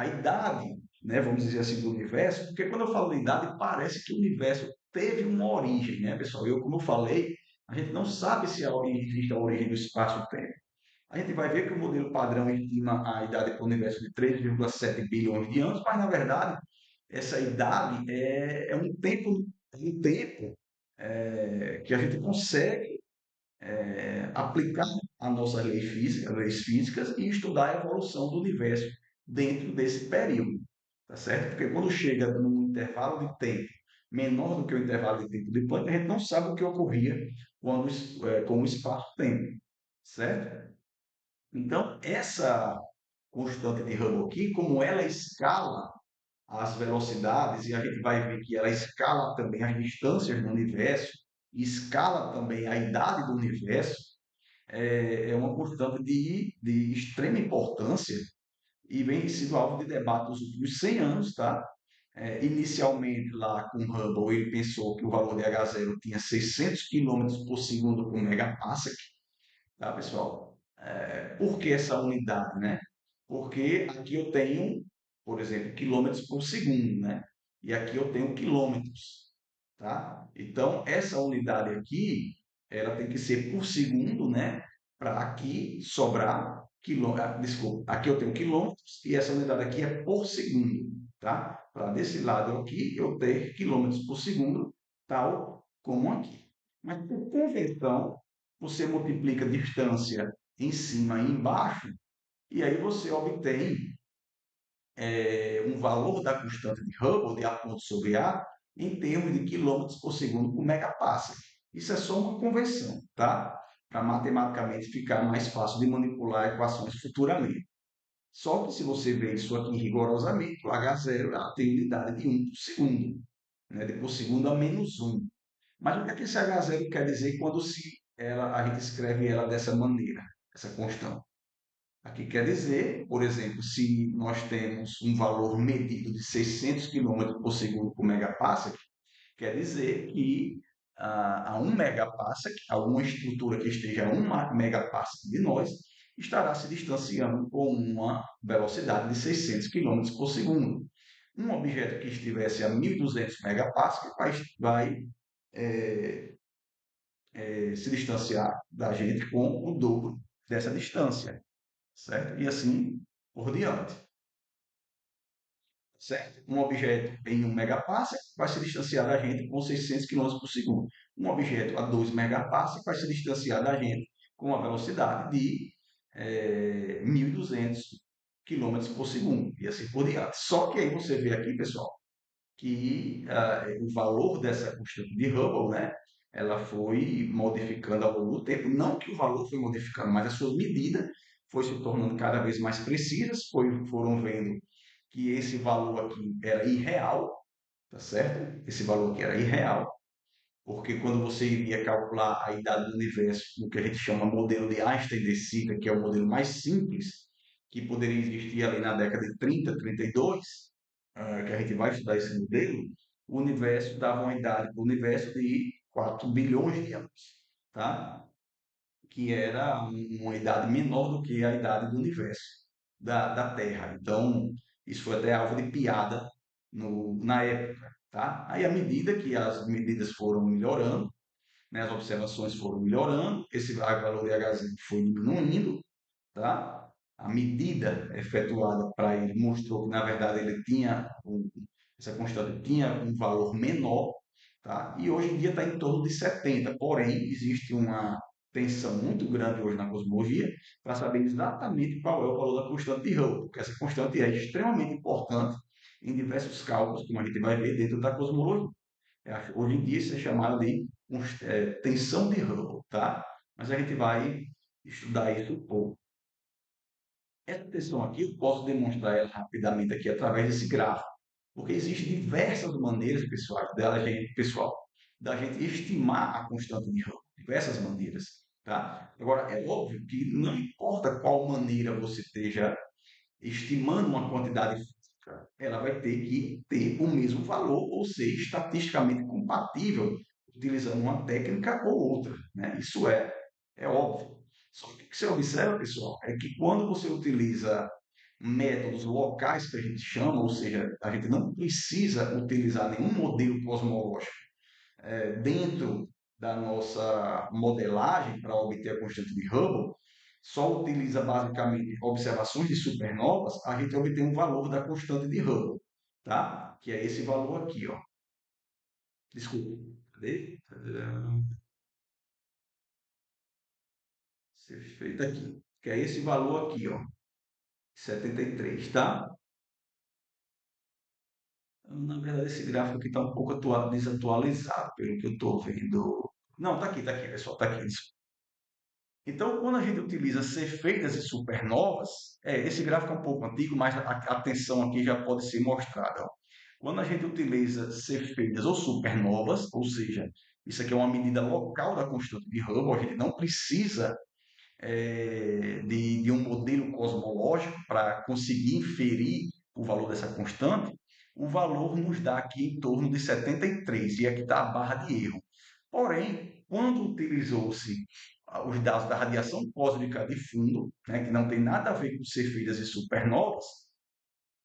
[SPEAKER 1] idade, né, vamos dizer assim, do universo, porque quando eu falo de idade, parece que o universo teve uma origem, né, pessoal? Como eu falei, a gente não sabe se existe a origem do espaço-tempo. A gente vai ver que o modelo padrão estima a idade para o universo de 3,7 bilhões de anos, mas na verdade essa idade é um tempo que a gente consegue aplicar a nossas leis físicas e estudar a evolução do universo dentro desse período, tá certo? Porque quando chega num intervalo de tempo menor do que o intervalo de tempo de Planck, a gente não sabe o que ocorria com o espaço-tempo, certo? Então, essa constante de Hubble aqui, como ela escala as velocidades, e a gente vai ver que ela escala também as distâncias do universo, escala também a idade do universo, é uma constante de extrema importância e vem sido alvo de debate nos últimos 100 anos, tá? Inicialmente, lá com Hubble, ele pensou que o valor de H0 tinha 600 quilômetros por segundo por megaparsec, tá, pessoal? Por que essa unidade, né? Porque aqui eu tenho, por exemplo, quilômetros por segundo, né? E aqui eu tenho quilômetros, tá? Então, essa unidade aqui, ela tem que ser por segundo, né? Para aqui sobrar quilômetros. Desculpa, aqui eu tenho quilômetros e essa unidade aqui é por segundo, tá? Para desse lado aqui eu ter quilômetros por segundo, tal como aqui. Mas por convenção, você multiplica a distância em cima e embaixo, e aí você obtém um valor da constante de Hubble, de A ponto sobre A, em termos de quilômetros por segundo por megaparsec. Isso é só uma convenção, tá? Para matematicamente ficar mais fácil de manipular equações futuramente. Só que se você vê isso aqui rigorosamente, o H0 ela tem unidade de 1 por segundo, né? De por segundo a menos 1. Mas o que é que esse H0 quer dizer quando a gente escreve ela dessa maneira, essa constante? Aqui quer dizer, por exemplo, se nós temos um valor medido de 600 quilômetros por segundo por megaparsec, quer dizer que a 1 megaparsec, alguma estrutura que esteja a 1 megaparsec de nós, estará se distanciando com uma velocidade de 600 quilômetros por segundo. Um objeto que estivesse a 1.200 megaparsec vai se distanciar da gente com o dobro dessa distância, certo? E assim por diante, certo? Um objeto em 1 megaparsec vai se distanciar da gente com 600 quilômetros por segundo. Um objeto a 2 megaparsec vai se distanciar da gente com uma velocidade de 1.200 quilômetros por segundo, e assim por diante. Só que aí você vê aqui, pessoal, que o valor dessa constante de Hubble, né, ela foi modificando ao longo do tempo. Não que o valor foi modificando, mas a sua medida foi se tornando cada vez mais precisas. Foram vendo que esse valor aqui era irreal, tá certo? Esse valor aqui era irreal, porque quando você iria calcular a idade do universo no que a gente chama modelo de Einstein de Sica, que é o modelo mais simples, que poderia existir ali na década de 30, 32, que a gente vai estudar esse modelo, o universo dava uma idade para o universo de 4 bilhões de anos, tá? Que era uma idade menor do que a idade do universo, da Terra. Então, isso foi até alvo de piada na época, tá? Aí, à medida que as medidas foram melhorando, né, as observações foram melhorando, esse valor de Hz foi diminuindo, tá? A medida efetuada para ele mostrou que, na verdade, essa constante tinha um valor menor, tá? E hoje em dia está em torno de 70. Porém, existe uma tensão muito grande hoje na cosmologia para saber exatamente qual é o valor da constante de Hubble, porque essa constante é extremamente importante em diversos cálculos, como a gente vai ver dentro da cosmologia. Hoje em dia isso é chamado de tensão de Hubble, tá? Mas a gente vai estudar isso um pouco. Essa tensão aqui, eu posso demonstrar ela rapidamente aqui através desse gráfico, porque existem diversas maneiras, pessoal, da gente estimar a constante de Hubble, diversas maneiras. tá? Agora, é óbvio que não importa qual maneira você esteja estimando uma quantidade física, ela vai ter que ter o mesmo valor ou ser estatisticamente compatível utilizando uma técnica ou outra, né? Isso é óbvio. Só que o que você observa, pessoal, é que quando você utiliza métodos locais que a gente chama, ou seja, a gente não precisa utilizar nenhum modelo cosmológico dentro da nossa modelagem para obter a constante de Hubble, só utiliza basicamente observações de supernovas, a gente obtém um valor da constante de Hubble, tá? Que é esse valor aqui, ó. Desculpa, cadê? Ser feito aqui. Que é esse valor aqui, ó. 73, tá? Na verdade, esse gráfico aqui está um pouco desatualizado, pelo que eu estou vendo. Não, tá aqui, pessoal, tá aqui. Então, quando a gente utiliza cefeidas e supernovas, esse gráfico é um pouco antigo, mas a tensão aqui já pode ser mostrada. Ó. Quando a gente utiliza cefeidas ou supernovas, ou seja, isso aqui é uma medida local da constante de Hubble, a gente não precisa de um modelo cosmológico para conseguir inferir o valor dessa constante, o valor nos dá aqui em torno de 73, e aqui está a barra de erro. Porém, quando utilizou-se os dados da radiação cósmica de fundo, né, que não tem nada a ver com cefeidas e supernovas,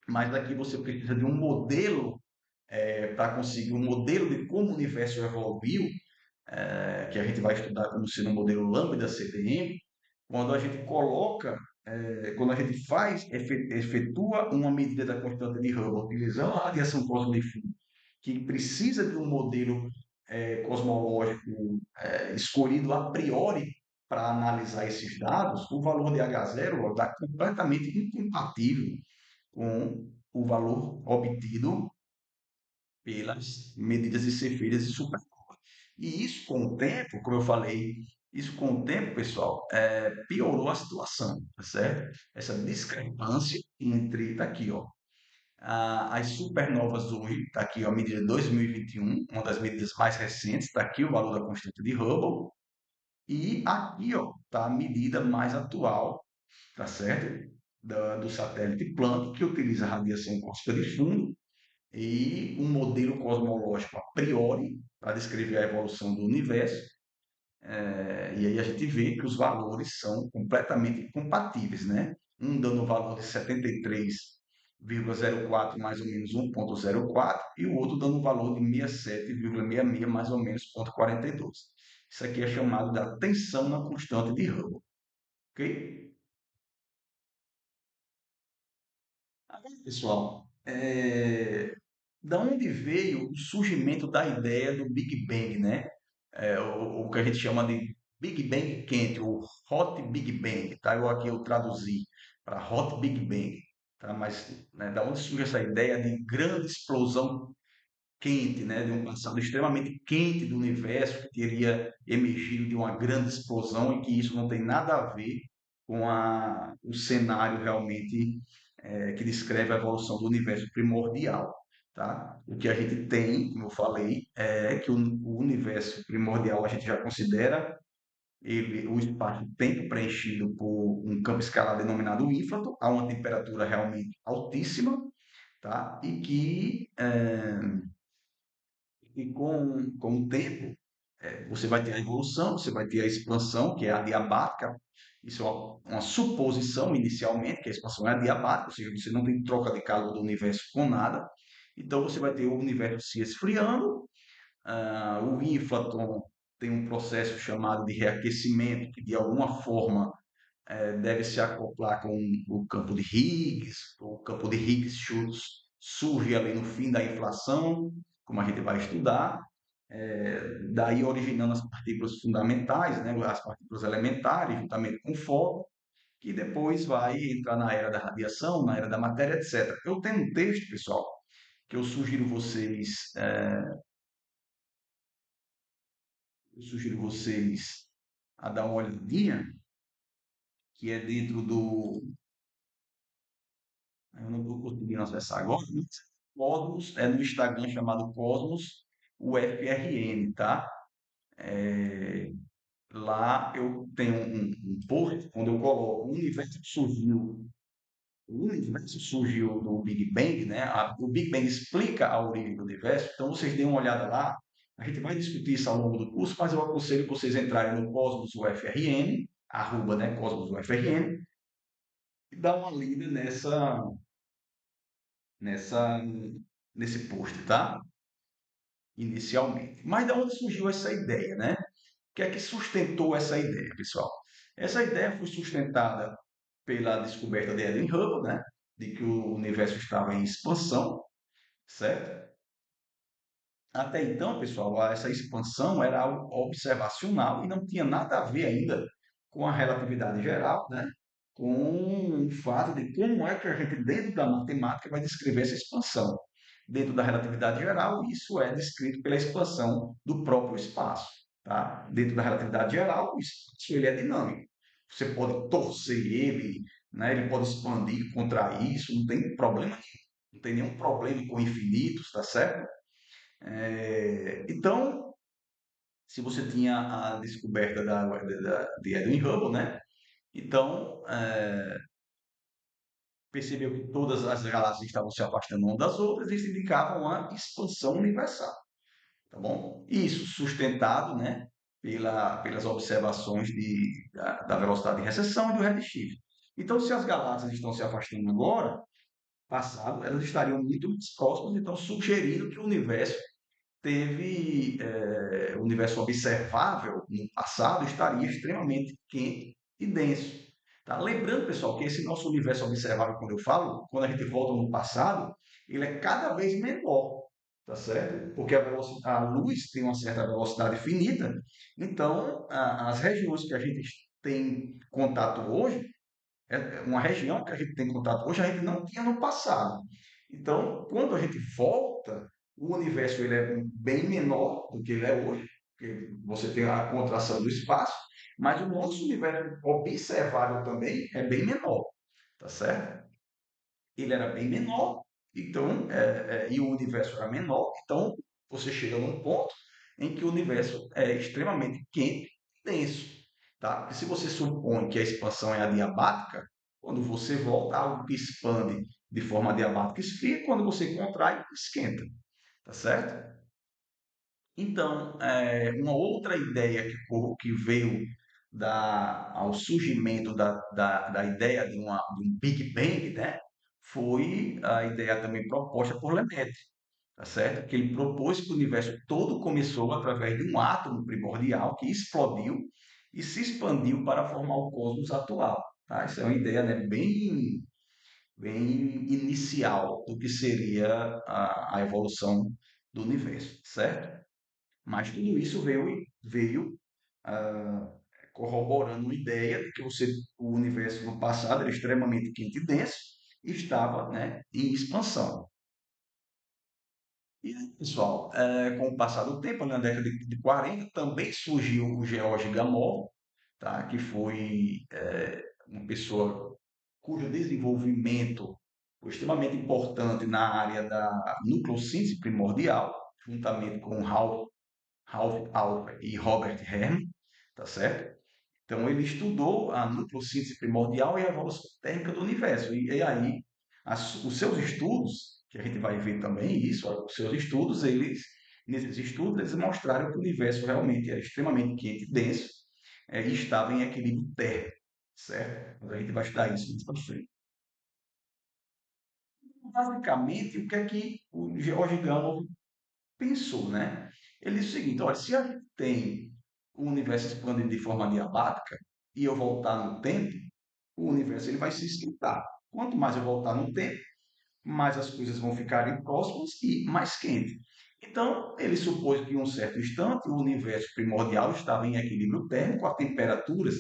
[SPEAKER 1] mas aqui você precisa de um modelo para conseguir um modelo de como o universo evoluiu, que a gente vai estudar como sendo um modelo lambda CDM, quando a gente coloca, quando a gente efetua uma medida da constante de Hubble utilizando a radiação cósmica de fundo, que precisa de um modelo cosmológico escolhido a priori para analisar esses dados, o valor de H0 está completamente incompatível com o valor obtido pelas medidas de Cepheiras e supernova. E isso com o tempo, como eu falei, isso com o tempo, pessoal, piorou a situação, tá certo? Essa discrepância entre, tá aqui, ó, as supernovas hoje, está aqui ó, a medida de 2021, uma das medidas mais recentes, está aqui o valor da constante de Hubble, e aqui está a medida mais atual, tá certo? Do satélite Planck, que utiliza a radiação cósmica de fundo e um modelo cosmológico a priori para descrever a evolução do universo. E aí a gente vê que os valores são completamente incompatíveis, né? Um dando o valor de 73,04 mais ou menos 1,04 e o outro dando o valor de 67,66 mais ou menos 0,42. Isso aqui é chamado da tensão na constante de Hubble, ok? Agora, pessoal, da onde veio o surgimento da ideia do Big Bang, né? O que a gente chama de Big Bang quente, ou Hot Big Bang, tá? Eu traduzi para Hot Big Bang, tá? Mas né, da onde surge essa ideia de grande explosão quente, né, de um passado extremamente quente do universo que teria emergido de uma grande explosão e que isso não tem nada a ver com o cenário realmente que descreve a evolução do universo primordial. Tá? O que a gente tem, como eu falei, é que o universo primordial a gente já considera ele, o espaço-tempo preenchido por um campo escalar denominado ínflaton, a uma temperatura realmente altíssima, tá? E que com o tempo, você vai ter a evolução, você vai ter a expansão, que é adiabática. Isso é uma suposição inicialmente, que a expansão é adiabática, ou seja, você não tem troca de calor do universo com nada. Então você vai ter o universo se esfriando, o ínflaton tem um processo chamado de reaquecimento, que de alguma forma deve se acoplar com o campo de Higgs. O campo de Higgs surge ali no fim da inflação, como a gente vai estudar, daí originando as partículas fundamentais, né, as partículas elementares, juntamente com o fóton, que depois vai entrar na era da radiação, na era da matéria, etc. Eu tenho um texto, pessoal, que eu sugiro vocês a dar uma olhadinha, que é dentro do, eu não estou conseguindo acessar agora, mas Cosmos, é no Instagram chamado Cosmos UFRN, tá? lá eu tenho um post onde eu coloco o universo surgiu do Big Bang, né? O Big Bang explica a origem do universo, então vocês deem uma olhada lá. A gente vai discutir isso ao longo do curso, mas eu aconselho vocês entrarem no Cosmos UFRN, arroba, né, Cosmos UFRN, e dar uma lida nessa, nesse post, tá? Inicialmente. Mas de onde surgiu essa ideia, né? O que é que sustentou essa ideia, pessoal? Essa ideia foi sustentada pela descoberta de Edwin Hubble, né? De que o universo estava em expansão, certo? Até então, pessoal, essa expansão era algo observacional e não tinha nada a ver ainda com a relatividade geral, né? Com o fato de como é que a gente, dentro da matemática, vai descrever essa expansão. Dentro da relatividade geral, isso é descrito pela expansão do próprio espaço. Tá? Dentro da relatividade geral, o espaço ele é dinâmico. Você pode torcer ele, né? Ele pode expandir, contrair, isso não tem problema nenhum. Não tem nenhum problema com infinitos, tá certo? Então, se você tinha a descoberta de Edwin Hubble, né? Então, percebeu que todas as galáxias estavam se afastando umas das outras, e isso indicava uma expansão universal, tá bom? Isso sustentado, né, pelas observações da velocidade de recessão e do redshift. Então, se as galáxias estão se afastando agora, passado, elas estariam muito mais próximas, então sugerindo que o universo observável no passado estaria extremamente quente e denso. Tá? Lembrando, pessoal, que esse nosso universo observável, quando eu falo, quando a gente volta no passado, ele é cada vez menor, tá certo? Porque a luz tem uma certa velocidade finita, então as regiões que a gente tem contato hoje, uma região que a gente tem contato hoje, a gente não tinha no passado. Então, quando a gente volta, o universo ele é bem menor do que ele é hoje, porque você tem a contração do espaço, mas o nosso universo observável também é bem menor, tá certo? Ele era bem menor, então, e o universo era menor, então você chega num ponto em que o universo é extremamente quente e denso. Tá? Porque se você supõe que a expansão é adiabática, quando você volta, algo que expande de forma adiabática esfria, quando você contrai, esquenta. Tá certo? Então, uma outra ideia que veio ao surgimento da ideia de um Big Bang, né, foi a ideia também proposta por Lemaitre, tá certo? Que ele propôs que o universo todo começou através de um átomo primordial que explodiu e se expandiu para formar o cosmos atual. Tá? Isso é uma ideia, né, bem inicial do que seria a evolução do universo, certo? Mas tudo isso veio ah, corroborando uma ideia de que o universo no passado era extremamente quente e denso e estava, né, em expansão. E aí, pessoal, com o passar do tempo, na década de 40, também surgiu o George Gamow, tá, que foi uma pessoa cujo desenvolvimento foi extremamente importante na área da nucleossíntese primordial, juntamente com Ralph Alpert e Robert Herman, tá certo? Então ele estudou a nucleossíntese primordial e a evolução térmica do universo. E aí os seus estudos, que a gente vai ver também isso, os seus estudos, nesses estudos eles mostraram que o universo realmente era extremamente quente e denso, e estava em equilíbrio térmico, certo? Mas a gente vai estudar isso mais para frente. Basicamente, o que é que o George Gamow pensou, né? Ele disse o seguinte: olha, se a gente tem o universo expandindo de forma adiabática e eu voltar no tempo, o universo ele vai se esquentar. Quanto mais eu voltar no tempo, mais as coisas vão ficarem próximas e mais quente. Então, ele supôs que em um certo instante o universo primordial estava em equilíbrio térmico a temperaturas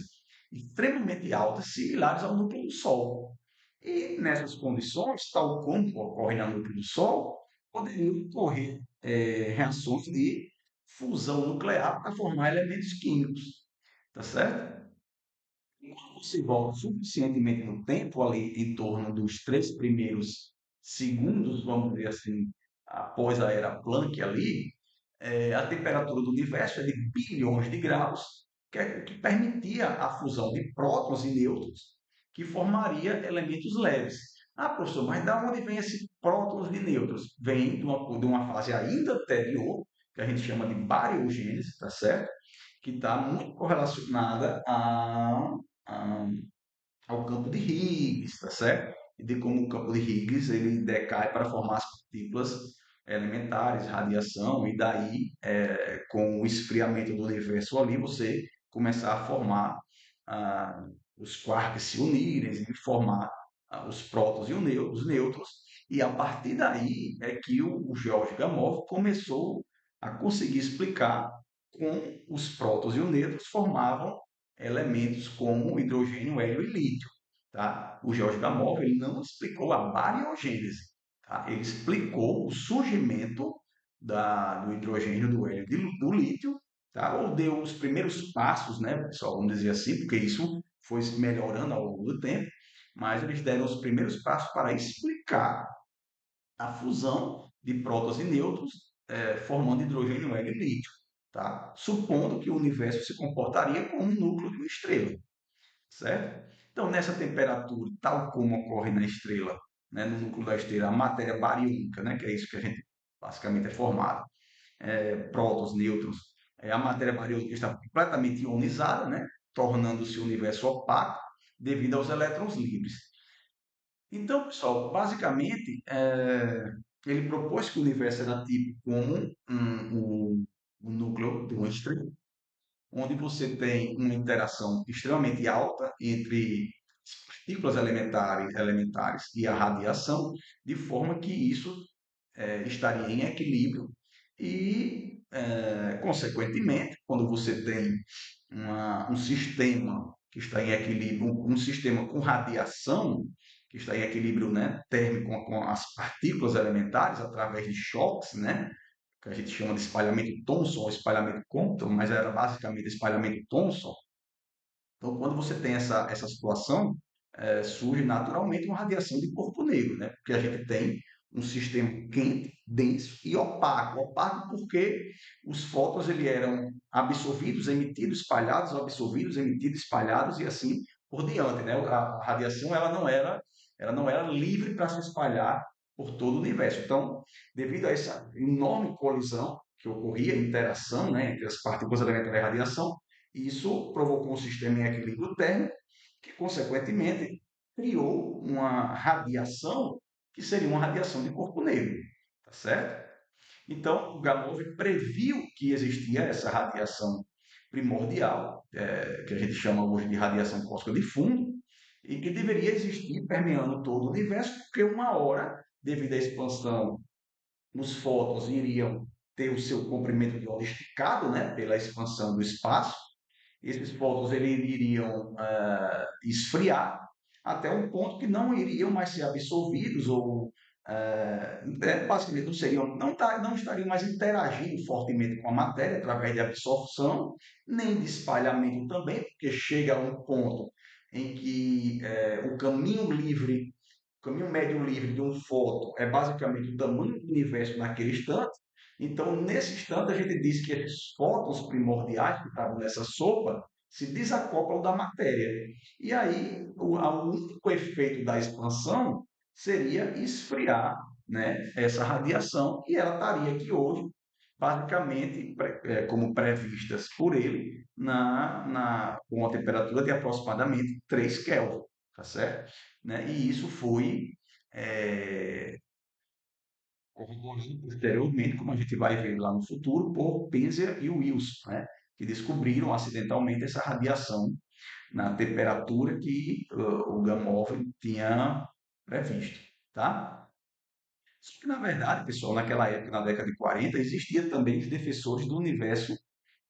[SPEAKER 1] extremamente altas, similares ao núcleo do Sol. E nessas condições, tal como ocorre no núcleo do Sol, poderiam ocorrer reações de fusão nuclear para formar elementos químicos. Tá certo? Quando você volta suficientemente no tempo, ali em torno dos 3 primeiros segundos, vamos dizer assim, após a era Planck ali, a temperatura do universo é de bilhões de graus que permitia a fusão de prótons e nêutrons, que formaria elementos leves. Ah, professor, mas da onde vem esse prótons e nêutrons? Vem de uma fase ainda anterior, que a gente chama de bariogênese, tá certo? Que está muito correlacionada a ao campo de Higgs, tá certo? E de como o campo de Higgs ele decai para formar as partículas elementares, radiação, e daí, com o esfriamento do universo ali, você começar a formar ah, os quarks se unirem e formar os prótons e os nêutrons, e a partir daí é que o George Gamow começou a conseguir explicar como os prótons e os nêutrons formavam elementos como hidrogênio, hélio e lítio. Tá? O George Gamow ele não explicou a bariogênese, tá? Ele explicou o surgimento do hidrogênio, do hélio e do lítio, tá? Ou deu os primeiros passos, né, pessoal, vamos dizer assim, porque isso foi melhorando ao longo do tempo, mas eles deram os primeiros passos para explicar a fusão de prótons e nêutrons, formando hidrogênio, hélio e lítio, tá? Supondo que o universo se comportaria como um núcleo de uma estrela, certo? Então, nessa temperatura, tal como ocorre na estrela, né, no núcleo da estrela, a matéria bariônica, né, que é isso que a gente basicamente é formado, prótons, nêutrons, a matéria bariônica está completamente ionizada, né, tornando-se o universo opaco devido aos elétrons livres. Então, pessoal, basicamente, ele propôs que o universo era tipo como um núcleo de uma estrela, onde você tem uma interação extremamente alta entre as partículas elementares e a radiação, de forma que isso estaria em equilíbrio e, consequentemente, quando você tem um sistema que está em equilíbrio, um sistema com radiação, que está em equilíbrio, né, térmico com as partículas elementares através de choques, né, que a gente chama de espalhamento Thomson ou espalhamento Compton, mas era basicamente espalhamento Thomson. Então, quando você tem essa situação, surge naturalmente uma radiação de corpo negro, né? Porque a gente tem um sistema quente, denso e opaco. Opaco porque os fótons ele eram absorvidos, emitidos, espalhados, absorvidos, emitidos, espalhados e assim por diante, né? A radiação ela não era livre para se espalhar por todo o universo. Então, devido a essa enorme colisão que ocorria, interação, né, entre as partículas elementares e a radiação, isso provocou um sistema em equilíbrio térmico, que, consequentemente, criou uma radiação que seria uma radiação de corpo negro, tá certo? Então, o Gamow previu que existia essa radiação primordial, que a gente chama hoje de radiação cósmica de fundo, e que deveria existir permeando todo o universo, porque uma hora, devido à expansão, os fótons iriam ter o seu comprimento de onda esticado, né, pela expansão do espaço. Esses fótons eles iriam esfriar até um ponto que não iriam mais ser absorvidos ou basicamente não seriam, não estariam mais interagindo fortemente com a matéria através de absorção, nem de espalhamento também, porque chega a um ponto em que o caminho médio livre de um fóton é basicamente o tamanho do universo naquele instante. Então, nesse instante, a gente diz que esses fótons primordiais que estavam nessa sopa se desacoplam da matéria. E aí, o único efeito da expansão seria esfriar, né, essa radiação e ela estaria aqui hoje, basicamente, como previstas por ele, com uma temperatura de aproximadamente 3 Kelvin, tá certo? Né? E isso foi é, corroborado posteriormente, como a gente vai ver lá no futuro, por Penzias e Wilson, né? Que descobriram acidentalmente essa radiação na temperatura que o Gamow tinha previsto, tá? Só que, na verdade, pessoal, naquela época, na década de 40, existia também os defensores do universo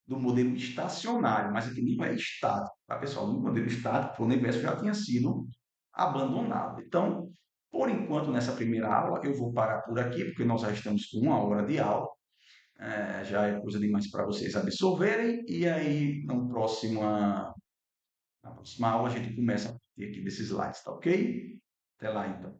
[SPEAKER 1] do modelo estacionário, mas aqui não é estático, tá, pessoal? No modelo estático, o universo já tinha sido abandonado. Então, por enquanto, nessa primeira aula, eu vou parar por aqui, porque nós já estamos com 1 hora de aula, já é coisa demais para vocês absorverem, e aí, na próxima aula, a gente começa a partir aqui desses slides, tá ok? Até lá, então.